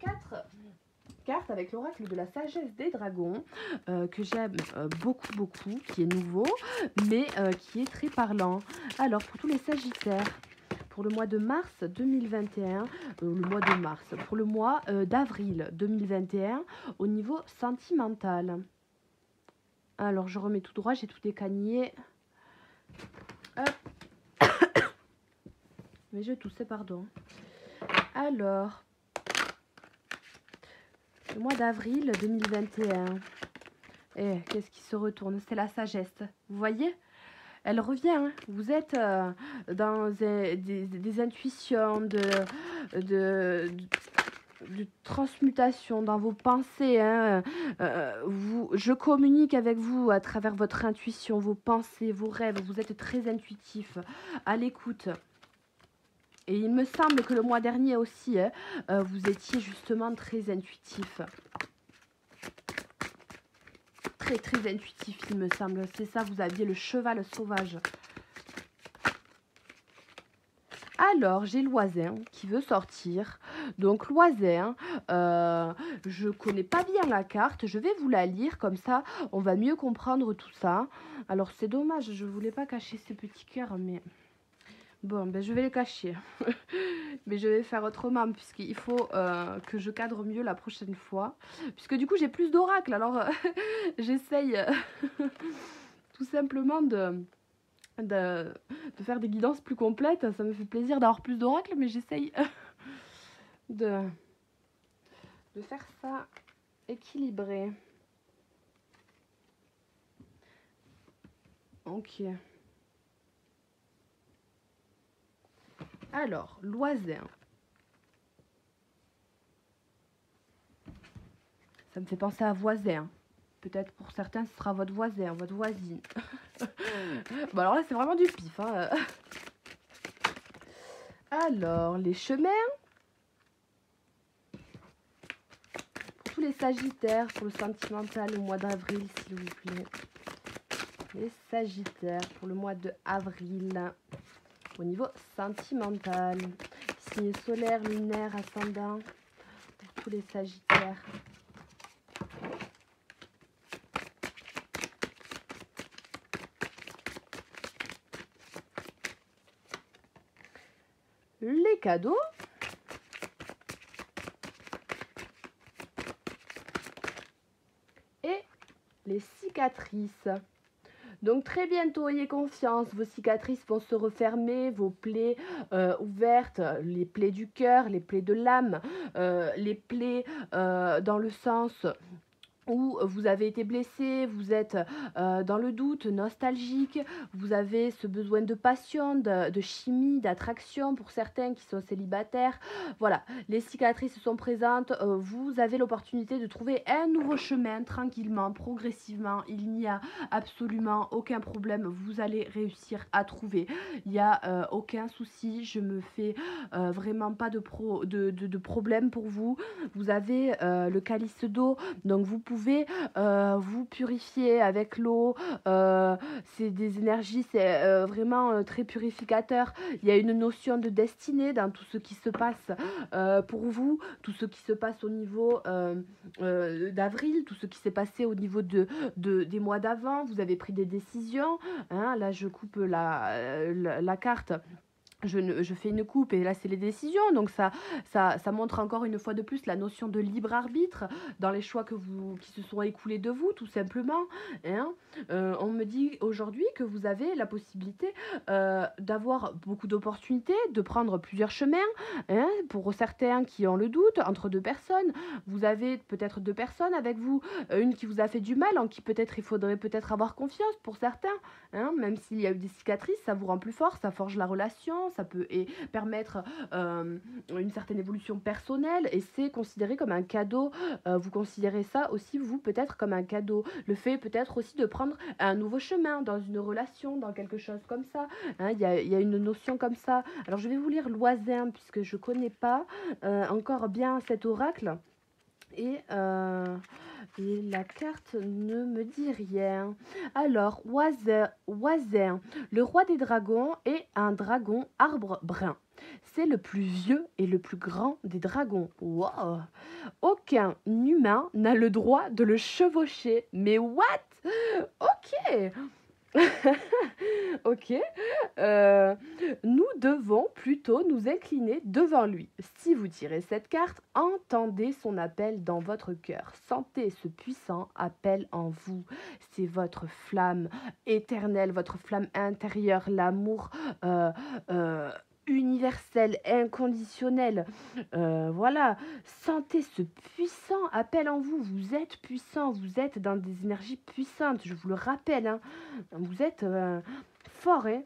S1: cartes avec l'oracle de la sagesse des dragons, que j'aime beaucoup, qui est nouveau, mais qui est très parlant. Alors, pour tous les Sagittaires, pour le mois de mars 2021, pour le mois d'avril 2021, au niveau sentimental. Alors, je remets tout droit, j'ai tout décagné. Hop. Mais je toussais, pardon. Alors, le mois d'avril 2021. Et qu'est-ce qui se retourne? C'est la sagesse. Vous voyez? Elle revient. Hein. Vous êtes dans des intuitions, de transmutation dans vos pensées. Hein. Je communique avec vous à travers votre intuition, vos pensées, vos rêves. Vous êtes très intuitif, à l'écoute. Et il me semble que le mois dernier aussi, hein, vous étiez justement très intuitif. Très, très intuitif, il me semble. C'est ça, vous aviez le cheval sauvage. Alors, j'ai l'Oisin qui veut sortir. Donc, l'Oisin, je connais pas bien la carte. Je vais vous la lire, comme ça, on va mieux comprendre tout ça. Alors, c'est dommage, je voulais pas cacher ces petits cœurs, mais... Bon, ben je vais les cacher. Mais je vais faire autrement, puisqu'il faut que je cadre mieux la prochaine fois. Puisque du coup, j'ai plus d'oracles. Alors, j'essaye tout simplement de, de faire des guidances plus complètes. Ça me fait plaisir d'avoir plus d'oracles, mais j'essaye de, de faire ça équilibré. Ok. Alors, loisir. Ça me fait penser à voisin. Peut-être pour certains, ce sera votre voisin, votre voisine. Bon, alors là, c'est vraiment du pif. Hein. Alors, les chemins. Pour tous les sagittaires, pour le sentimental au mois d'avril, s'il vous plaît. Les sagittaires pour le mois de avril. Au niveau sentimental. Signe solaire, lunaire, ascendant. Pour tous les sagittaires. Les cadeaux. Et les cicatrices. Donc très bientôt, ayez confiance, vos cicatrices vont se refermer, vos plaies ouvertes, les plaies du cœur, les plaies de l'âme, les plaies dans le sens où vous avez été blessé, vous êtes dans le doute, nostalgique, vous avez ce besoin de passion, de chimie, d'attraction pour certains qui sont célibataires. Voilà, les cicatrices sont présentes, vous avez l'opportunité de trouver un nouveau chemin tranquillement, progressivement. Il n'y a absolument aucun problème, vous allez réussir à trouver. Il n'y a aucun souci, je me fais vraiment pas de problème pour vous. Vous avez le calice d'eau, donc vous pouvez vous purifier avec l'eau. C'est des énergies, c'est vraiment très purificateur. Il y a une notion de destinée dans tout ce qui se passe pour vous, tout ce qui se passe au niveau d'avril, tout ce qui s'est passé au niveau des mois d'avant. Vous avez pris des décisions. Hein, là, je coupe la carte. Je fais une coupe et là c'est les décisions, donc ça montre encore une fois de plus la notion de libre arbitre dans les choix qui se sont écoulés de vous, tout simplement. Hein. On me dit aujourd'hui que vous avez la possibilité d'avoir beaucoup d'opportunités, de prendre plusieurs chemins. Hein. Pour certains qui ont le doute, entre deux personnes, vous avez peut-être deux personnes avec vous, une qui vous a fait du mal, en qui peut-être il faudrait peut-être avoir confiance pour certains. Hein. Même s'il y a eu des cicatrices, ça vous rend plus fort, ça forge la relation, ça peut permettre une certaine évolution personnelle et c'est considéré comme un cadeau. Vous considérez ça aussi, vous, peut-être comme un cadeau. Le fait peut-être aussi de prendre un nouveau chemin dans une relation, dans quelque chose comme ça. Hein, y a une notion comme ça. Alors, je vais vous lire l'oisin puisque je ne connais pas encore bien cet oracle. Et la carte ne me dit rien. Alors, Oisin, le roi des dragons est un dragon arbre brun. C'est le plus vieux et le plus grand des dragons. Wow. Aucun humain n'a le droit de le chevaucher. Mais what? Ok. Ok, nous devons plutôt nous incliner devant lui. Si vous tirez cette carte, entendez son appel dans votre cœur. Sentez ce puissant appel en vous. C'est votre flamme éternelle, votre flamme intérieure, l'amour universel, inconditionnel. Voilà, sentez ce puissant appel en vous. Vous êtes puissant, vous êtes dans des énergies puissantes, je vous le rappelle. Hein. Vous êtes fort. Hein.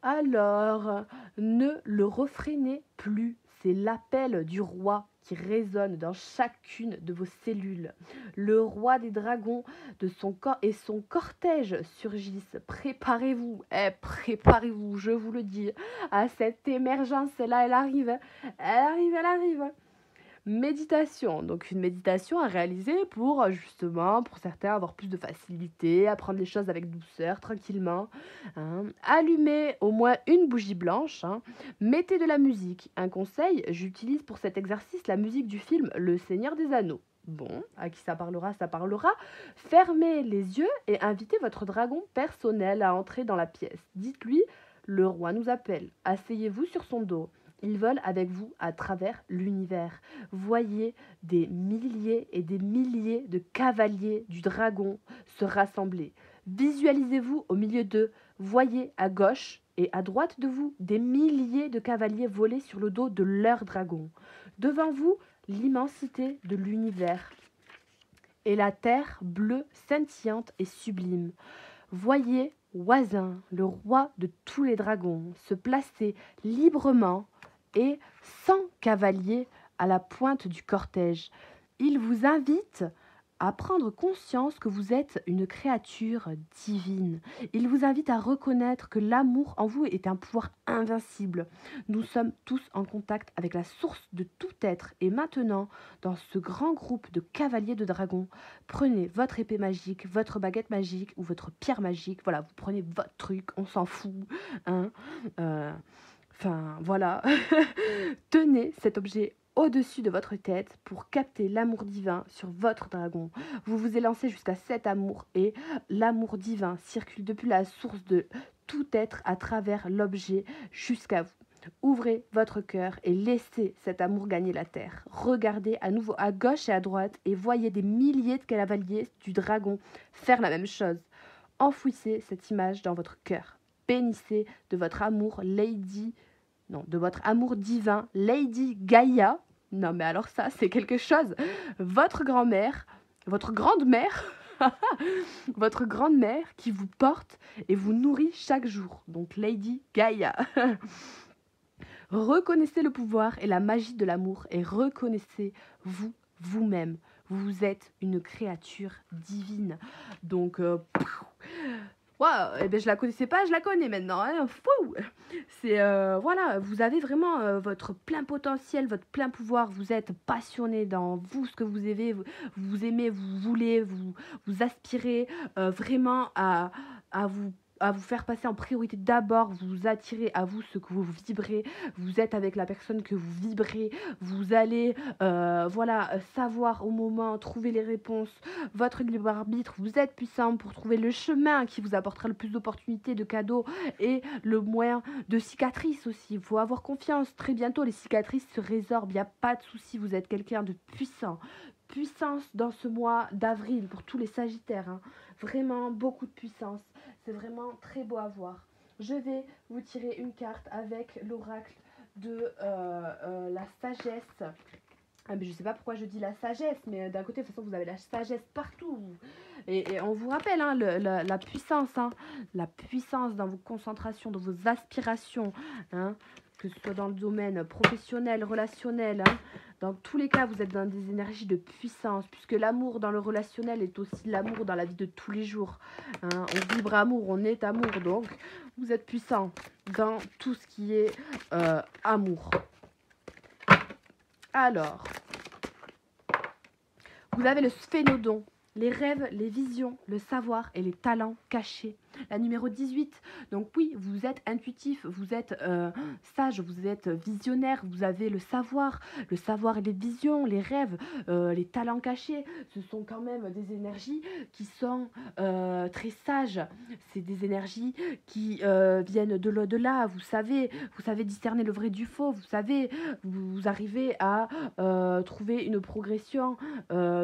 S1: Alors, ne le refrénez plus. C'est l'appel du roi qui résonne dans chacune de vos cellules. Le roi des dragons de son corps et son cortège surgissent. Préparez-vous, préparez-vous, je vous le dis, à cette émergence-là, elle arrive, elle arrive. Méditation, donc une méditation à réaliser pour justement, pour certains, avoir plus de facilité, à prendre les choses avec douceur, tranquillement. Hein. Allumez au moins une bougie blanche, hein. Mettez de la musique. Un conseil, j'utilise pour cet exercice la musique du film Le Seigneur des Anneaux. Bon, à qui ça parlera, ça parlera. Fermez les yeux et invitez votre dragon personnel à entrer dans la pièce. Dites-lui, le roi nous appelle. Asseyez-vous sur son dos. Ils volent avec vous à travers l'univers. Voyez des milliers et des milliers de cavaliers du dragon se rassembler. Visualisez-vous au milieu d'eux. voyez à gauche et à droite de vous des milliers de cavaliers voler sur le dos de leur dragon. Devant vous, l'immensité de l'univers et la terre bleue, scintillante et sublime. Voyez Oisin, le roi de tous les dragons, se placer librement et sans cavalier à la pointe du cortège. Il vous invite à prendre conscience que vous êtes une créature divine. Il vous invite à reconnaître que l'amour en vous est un pouvoir invincible. Nous sommes tous en contact avec la source de tout être et maintenant, dans ce grand groupe de cavaliers de dragons, prenez votre épée magique, votre baguette magique ou votre pierre magique. Voilà, vous prenez votre truc, on s'en fout. Hein, Enfin, voilà. Tenez cet objet au-dessus de votre tête pour capter l'amour divin sur votre dragon. Vous vous élancez jusqu'à cet amour et l'amour divin circule depuis la source de tout être à travers l'objet jusqu'à vous. Ouvrez votre cœur et laissez cet amour gagner la terre. Regardez à nouveau à gauche et à droite et voyez des milliers de cavaliers du dragon faire la même chose. Enfouissez cette image dans votre cœur. Bénissez de votre amour de votre amour divin, Lady Gaïa. Non mais alors ça, c'est quelque chose. Votre grand-mère, votre grande-mère, votre grande-mère qui vous porte et vous nourrit chaque jour. Donc Lady Gaïa. Reconnaissez le pouvoir et la magie de l'amour et reconnaissez-vous vous-même. Vous êtes une créature divine. Donc, wow, eh ben, je la connaissais pas, je la connais maintenant. Hein. Fou. C'est voilà, vous avez vraiment votre plein potentiel, votre plein pouvoir. Vous êtes passionné dans vous, ce que vous aimez, vous aimez, vous voulez, vous aspirez vraiment à vous faire passer en priorité d'abord, vous attirez à vous ce que vous vibrez, vous êtes avec la personne que vous vibrez, vous allez voilà, savoir au moment, trouver les réponses, votre libre arbitre, vous êtes puissant pour trouver le chemin qui vous apportera le plus d'opportunités, de cadeaux et le moyen de cicatrices aussi. Il faut avoir confiance, très bientôt les cicatrices se résorbent, il n'y a pas de souci, vous êtes quelqu'un de puissant. Puissance dans ce mois d'avril pour tous les sagittaires, hein. Vraiment beaucoup de puissance. C'est vraiment très beau à voir. Je vais vous tirer une carte avec l'oracle de la sagesse. Ah, mais je ne sais pas pourquoi je dis la sagesse, mais d'un côté, de toute façon, vous avez la sagesse partout. Et on vous rappelle hein, la puissance, hein, la puissance dans vos concentrations, dans vos aspirations, hein, que ce soit dans le domaine professionnel, relationnel. Hein, dans tous les cas, vous êtes dans des énergies de puissance, puisque l'amour dans le relationnel est aussi l'amour dans la vie de tous les jours. Hein, on vibre amour, on est amour, donc vous êtes puissant dans tout ce qui est amour. Alors, vous avez le sphénodon, les rêves, les visions, le savoir et les talents cachés. La numéro 18, donc oui, vous êtes intuitif, vous êtes sage, vous êtes visionnaire, vous avez le savoir et les visions, les rêves, les talents cachés. Ce sont quand même des énergies qui sont très sages. C'est des énergies qui viennent de l'au-delà. Vous savez discerner le vrai du faux. Vous arrivez à trouver une progression,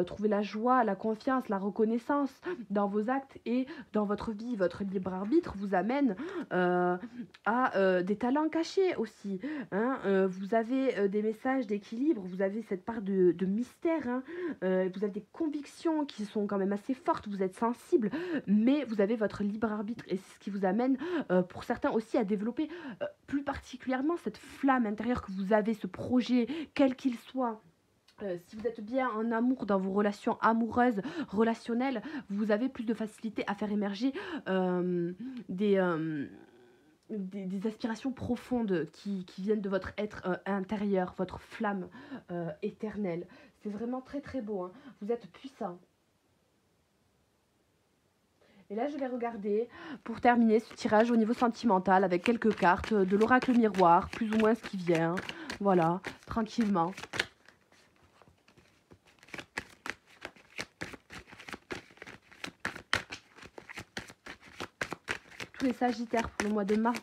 S1: trouver la joie, la confiance, la reconnaissance dans vos actes et dans votre vie. Votre libre arbitre vous amène à des talents cachés aussi. Hein. Vous avez des messages d'équilibre, vous avez cette part de mystère, hein. Vous avez des convictions qui sont quand même assez fortes, vous êtes sensible, mais vous avez votre libre arbitre et c'est ce qui vous amène pour certains aussi à développer plus particulièrement cette flamme intérieure que vous avez, ce projet, quel qu'il soit. Si vous êtes bien en amour dans vos relations amoureuses, relationnelles, vous avez plus de facilité à faire émerger des aspirations profondes qui viennent de votre être intérieur, votre flamme éternelle. C'est vraiment très très beau. Hein. Vous êtes puissant. Et là, je vais regarder, pour terminer ce tirage au niveau sentimental, avec quelques cartes de l'oracle miroir, plus ou moins ce qui vient. Voilà, tranquillement. Les Sagittaires pour le mois de mars,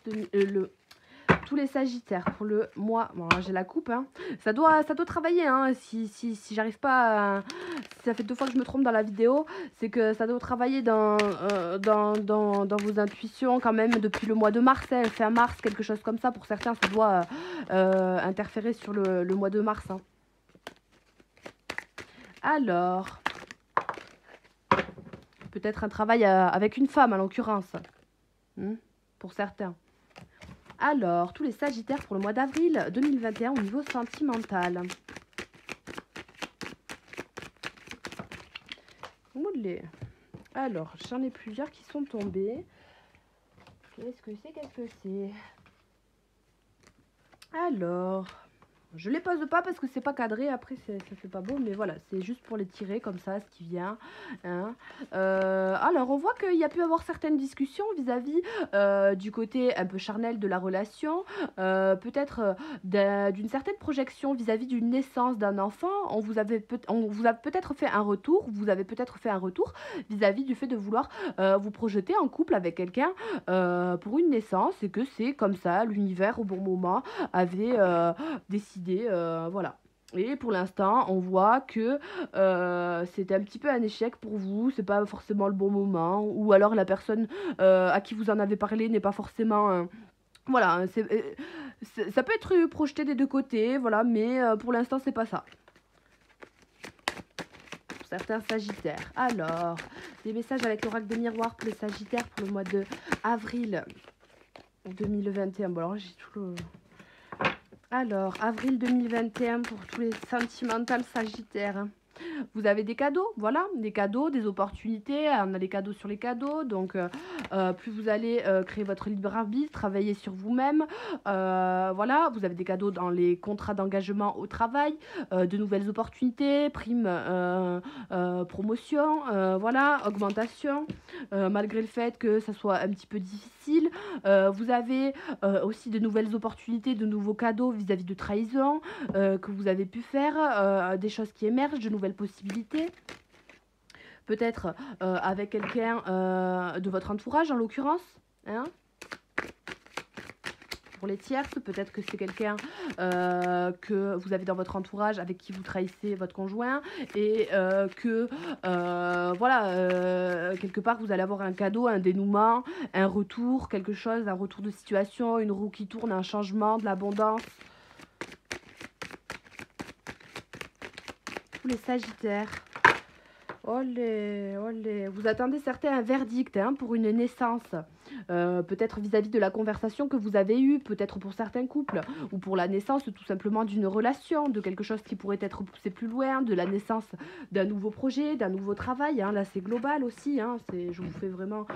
S1: tous les Sagittaires pour le mois. Bon, j'ai la coupe, hein. Ça doit travailler, hein. Si j'arrive pas à... Si ça fait 2 fois que je me trompe dans la vidéo, c'est que ça doit travailler dans vos intuitions quand même depuis le mois de mars, hein, fin mars, quelque chose comme ça. Pour certains, ça doit interférer sur le mois de mars, hein. Alors, peut-être un travail avec une femme, en l'occurrence, pour certains. Alors, tous les Sagittaires pour le mois d'avril 2021 au niveau sentimental. Oulé. Alors, j'en ai plusieurs qui sont tombés. Qu'est-ce que c'est? Alors, je les pose pas parce que c'est pas cadré, après ça fait pas beau, mais voilà, c'est juste pour les tirer comme ça, ce qui vient, hein. Alors, on voit qu'il y a pu avoir certaines discussions vis-à-vis du côté un peu charnel de la relation, peut-être d'une certaine projection vis-à-vis d'une naissance d'un enfant. On vous a peut-être fait un retour, vous avez peut-être fait un retour vis-à-vis du fait de vouloir vous projeter en couple avec quelqu'un pour une naissance, et que c'est comme ça, l'univers au bon moment avait décidé, voilà. Et pour l'instant, on voit que c'est un petit peu un échec pour vous, c'est pas forcément le bon moment, ou alors la personne à qui vous en avez parlé n'est pas forcément... voilà, ça peut être projeté des deux côtés, voilà, mais pour l'instant, c'est pas ça. Pour certains Sagittaires. Alors, des messages avec l'oracle des miroirs pour les Sagittaires pour le mois de avril 2021. Bon, alors j'ai tout le... Alors, avril 2021 pour tous les sentimentales Sagittaires. Vous avez des cadeaux, voilà, des cadeaux, des opportunités. On a des cadeaux sur les cadeaux, donc plus vous allez créer votre libre arbitre, travailler sur vous-même, voilà, vous avez des cadeaux dans les contrats d'engagement au travail, de nouvelles opportunités, primes, promotion, voilà, augmentation, malgré le fait que ça soit un petit peu difficile. Vous avez aussi de nouvelles opportunités, de nouveaux cadeaux vis-à-vis de trahison que vous avez pu faire, des choses qui émergent, de nouvelles possibilités. Peut-être avec quelqu'un de votre entourage, en l'occurrence, hein. Pour les tierces, peut-être que c'est quelqu'un que vous avez dans votre entourage avec qui vous trahissez votre conjoint, et que voilà, quelque part vous allez avoir un cadeau, un dénouement, un retour, quelque chose, un retour de situation, une roue qui tourne, un changement, de l'abondance. Tous les Sagittaires. Olé, olé. Vous attendez certains un verdict, hein, pour une naissance. Peut-être vis-à-vis de la conversation que vous avez eue, peut-être pour certains couples, ou pour la naissance tout simplement d'une relation, de quelque chose qui pourrait être poussé plus loin, de la naissance d'un nouveau projet, d'un nouveau travail, hein. Là c'est global aussi, hein, je vous fais vraiment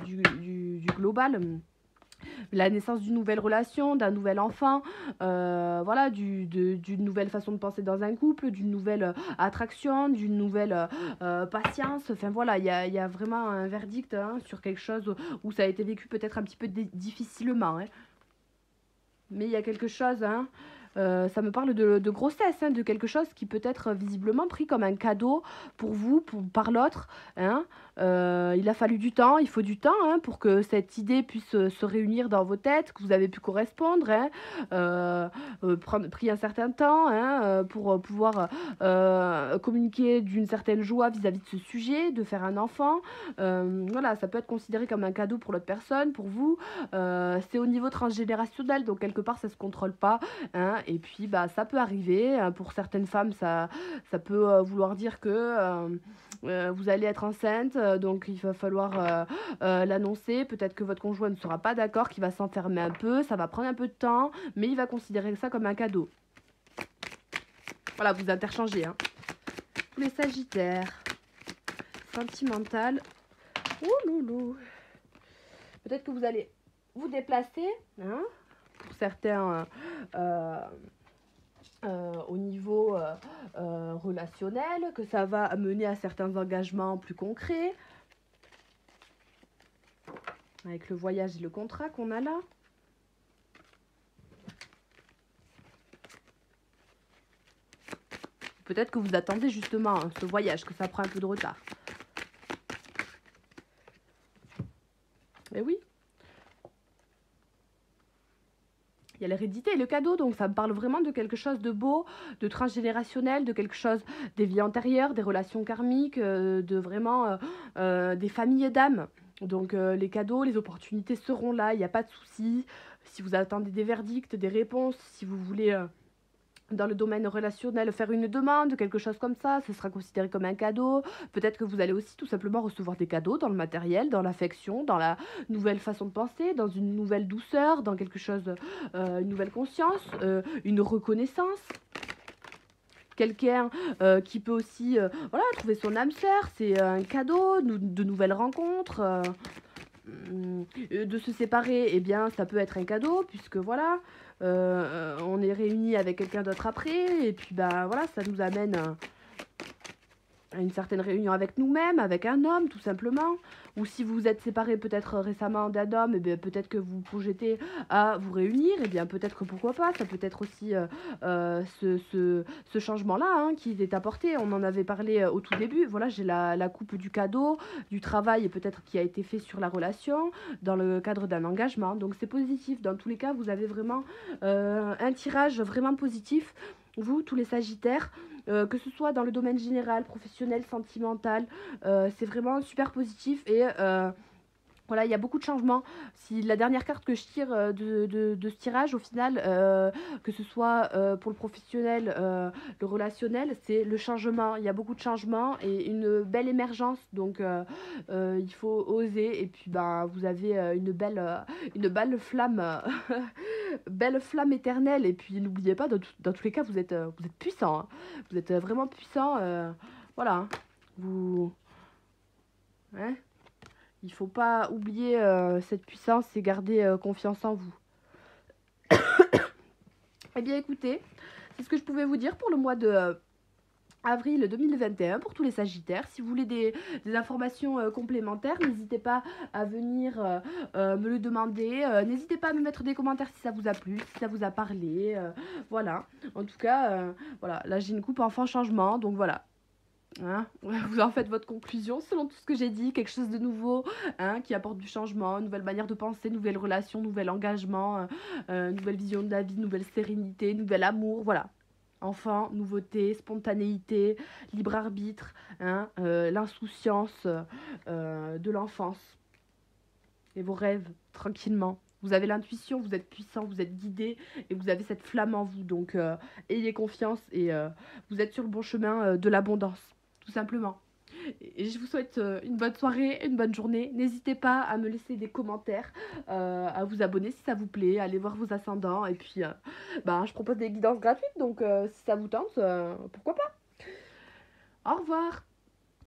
S1: du global. La naissance d'une nouvelle relation, d'un nouvel enfant, voilà, d'une nouvelle façon de penser dans un couple, d'une nouvelle attraction, d'une nouvelle patience. Enfin voilà, il y a vraiment un verdict, hein, sur quelque chose où ça a été vécu peut-être un petit peu difficilement, hein. Mais il y a quelque chose, hein, ça me parle de grossesse, hein, de quelque chose qui peut être visiblement pris comme un cadeau pour vous, par l'autre, hein. Il a fallu du temps, il faut du temps, hein, pour que cette idée puisse se réunir dans vos têtes, que vous avez pu correspondre, hein, pris un certain temps, hein, pour pouvoir communiquer d'une certaine joie vis-à-vis de ce sujet, de faire un enfant. Voilà, ça peut être considéré comme un cadeau pour l'autre personne, pour vous. C'est au niveau transgénérationnel, donc quelque part ça se contrôle pas, hein, et puis bah ça peut arriver, hein. Pour certaines femmes ça peut vouloir dire que vous allez être enceinte, donc il va falloir l'annoncer. Peut-être que votre conjoint ne sera pas d'accord, qu'il va s'enfermer un peu, ça va prendre un peu de temps, mais il va considérer ça comme un cadeau. Voilà, vous interchangez, hein. Tous les Sagittaires. Sentimental. Ouh loulou. Peut-être que vous allez vous déplacer, hein, pour certains au niveau relationnel, que ça va mener à certains engagements plus concrets, avec le voyage et le contrat qu'on a là. Peut-être que vous attendez justement, hein, ce voyage, que ça prend un peu de retard. Et oui. il y a l'hérédité et le cadeau, donc ça me parle vraiment de quelque chose de beau, de transgénérationnel, de quelque chose des vies antérieures, des relations karmiques, de vraiment des familles d'âmes. Donc les cadeaux, les opportunités seront là, il n'y a pas de souci. Si vous attendez des verdicts, des réponses, si vous voulez dans le domaine relationnel faire une demande, quelque chose comme ça, ce sera considéré comme un cadeau. Peut-être que vous allez aussi tout simplement recevoir des cadeaux dans le matériel, dans l'affection, dans la nouvelle façon de penser, dans une nouvelle douceur, dans quelque chose, une nouvelle conscience, une reconnaissance. Quelqu'un qui peut aussi voilà, trouver son âme sœur, c'est un cadeau, de nouvelles rencontres. De se séparer, eh bien, ça peut être un cadeau, puisque voilà, on est réunis avec quelqu'un d'autre après, et puis bah voilà, ça nous amène à une certaine réunion avec nous-mêmes, avec un homme, tout simplement. Ou si vous vous êtes séparés peut-être récemment d'un homme, eh bien peut-être que vous projetez à vous réunir, et bien peut-être que pourquoi pas, ça peut être aussi ce changement-là hein, qui est apporté. On en avait parlé au tout début. Voilà, j'ai la coupe du cadeau, du travail et peut-être qui a été fait sur la relation dans le cadre d'un engagement. Donc c'est positif. Dans tous les cas, vous avez vraiment un tirage vraiment positif. Vous, tous les Sagittaires, que ce soit dans le domaine général, professionnel, sentimental, c'est vraiment super positif et voilà, il y a beaucoup de changements. Si la dernière carte que je tire de ce tirage, au final, que ce soit pour le professionnel, le relationnel, c'est le changement. Il y a beaucoup de changements et une belle émergence. Donc, il faut oser. Et puis, ben, vous avez une belle flamme, belle flamme éternelle. Et puis, n'oubliez pas, dans tous les cas, vous êtes puissant. Hein. Vous êtes vraiment puissant. Voilà. Hein. Vous... Hein il faut pas oublier cette puissance et garder confiance en vous. Eh bien écoutez, c'est ce que je pouvais vous dire pour le mois de avril 2021 pour tous les Sagittaires. Si vous voulez des informations complémentaires, n'hésitez pas à venir me le demander. N'hésitez pas à me mettre des commentaires si ça vous a plu, si ça vous a parlé. Voilà. En tout cas, voilà. Là j'ai une coupe enfant changement, donc voilà. Hein, vous en faites votre conclusion selon tout ce que j'ai dit, quelque chose de nouveau hein, qui apporte du changement, une nouvelle manière de penser, nouvelle relation, nouvel engagement, nouvelle vision de la vie, nouvelle sérénité, nouvel amour, voilà. Enfant, nouveauté, spontanéité, libre arbitre, hein, l'insouciance de l'enfance et vos rêves tranquillement. Vous avez l'intuition, vous êtes puissant, vous êtes guidé et vous avez cette flamme en vous. Donc ayez confiance et vous êtes sur le bon chemin de l'abondance. Tout simplement. Et je vous souhaite une bonne soirée, une bonne journée. N'hésitez pas à me laisser des commentaires, à vous abonner si ça vous plaît, à aller voir vos ascendants. Et puis, je propose des guidances gratuites, donc si ça vous tente, pourquoi pas. Au revoir.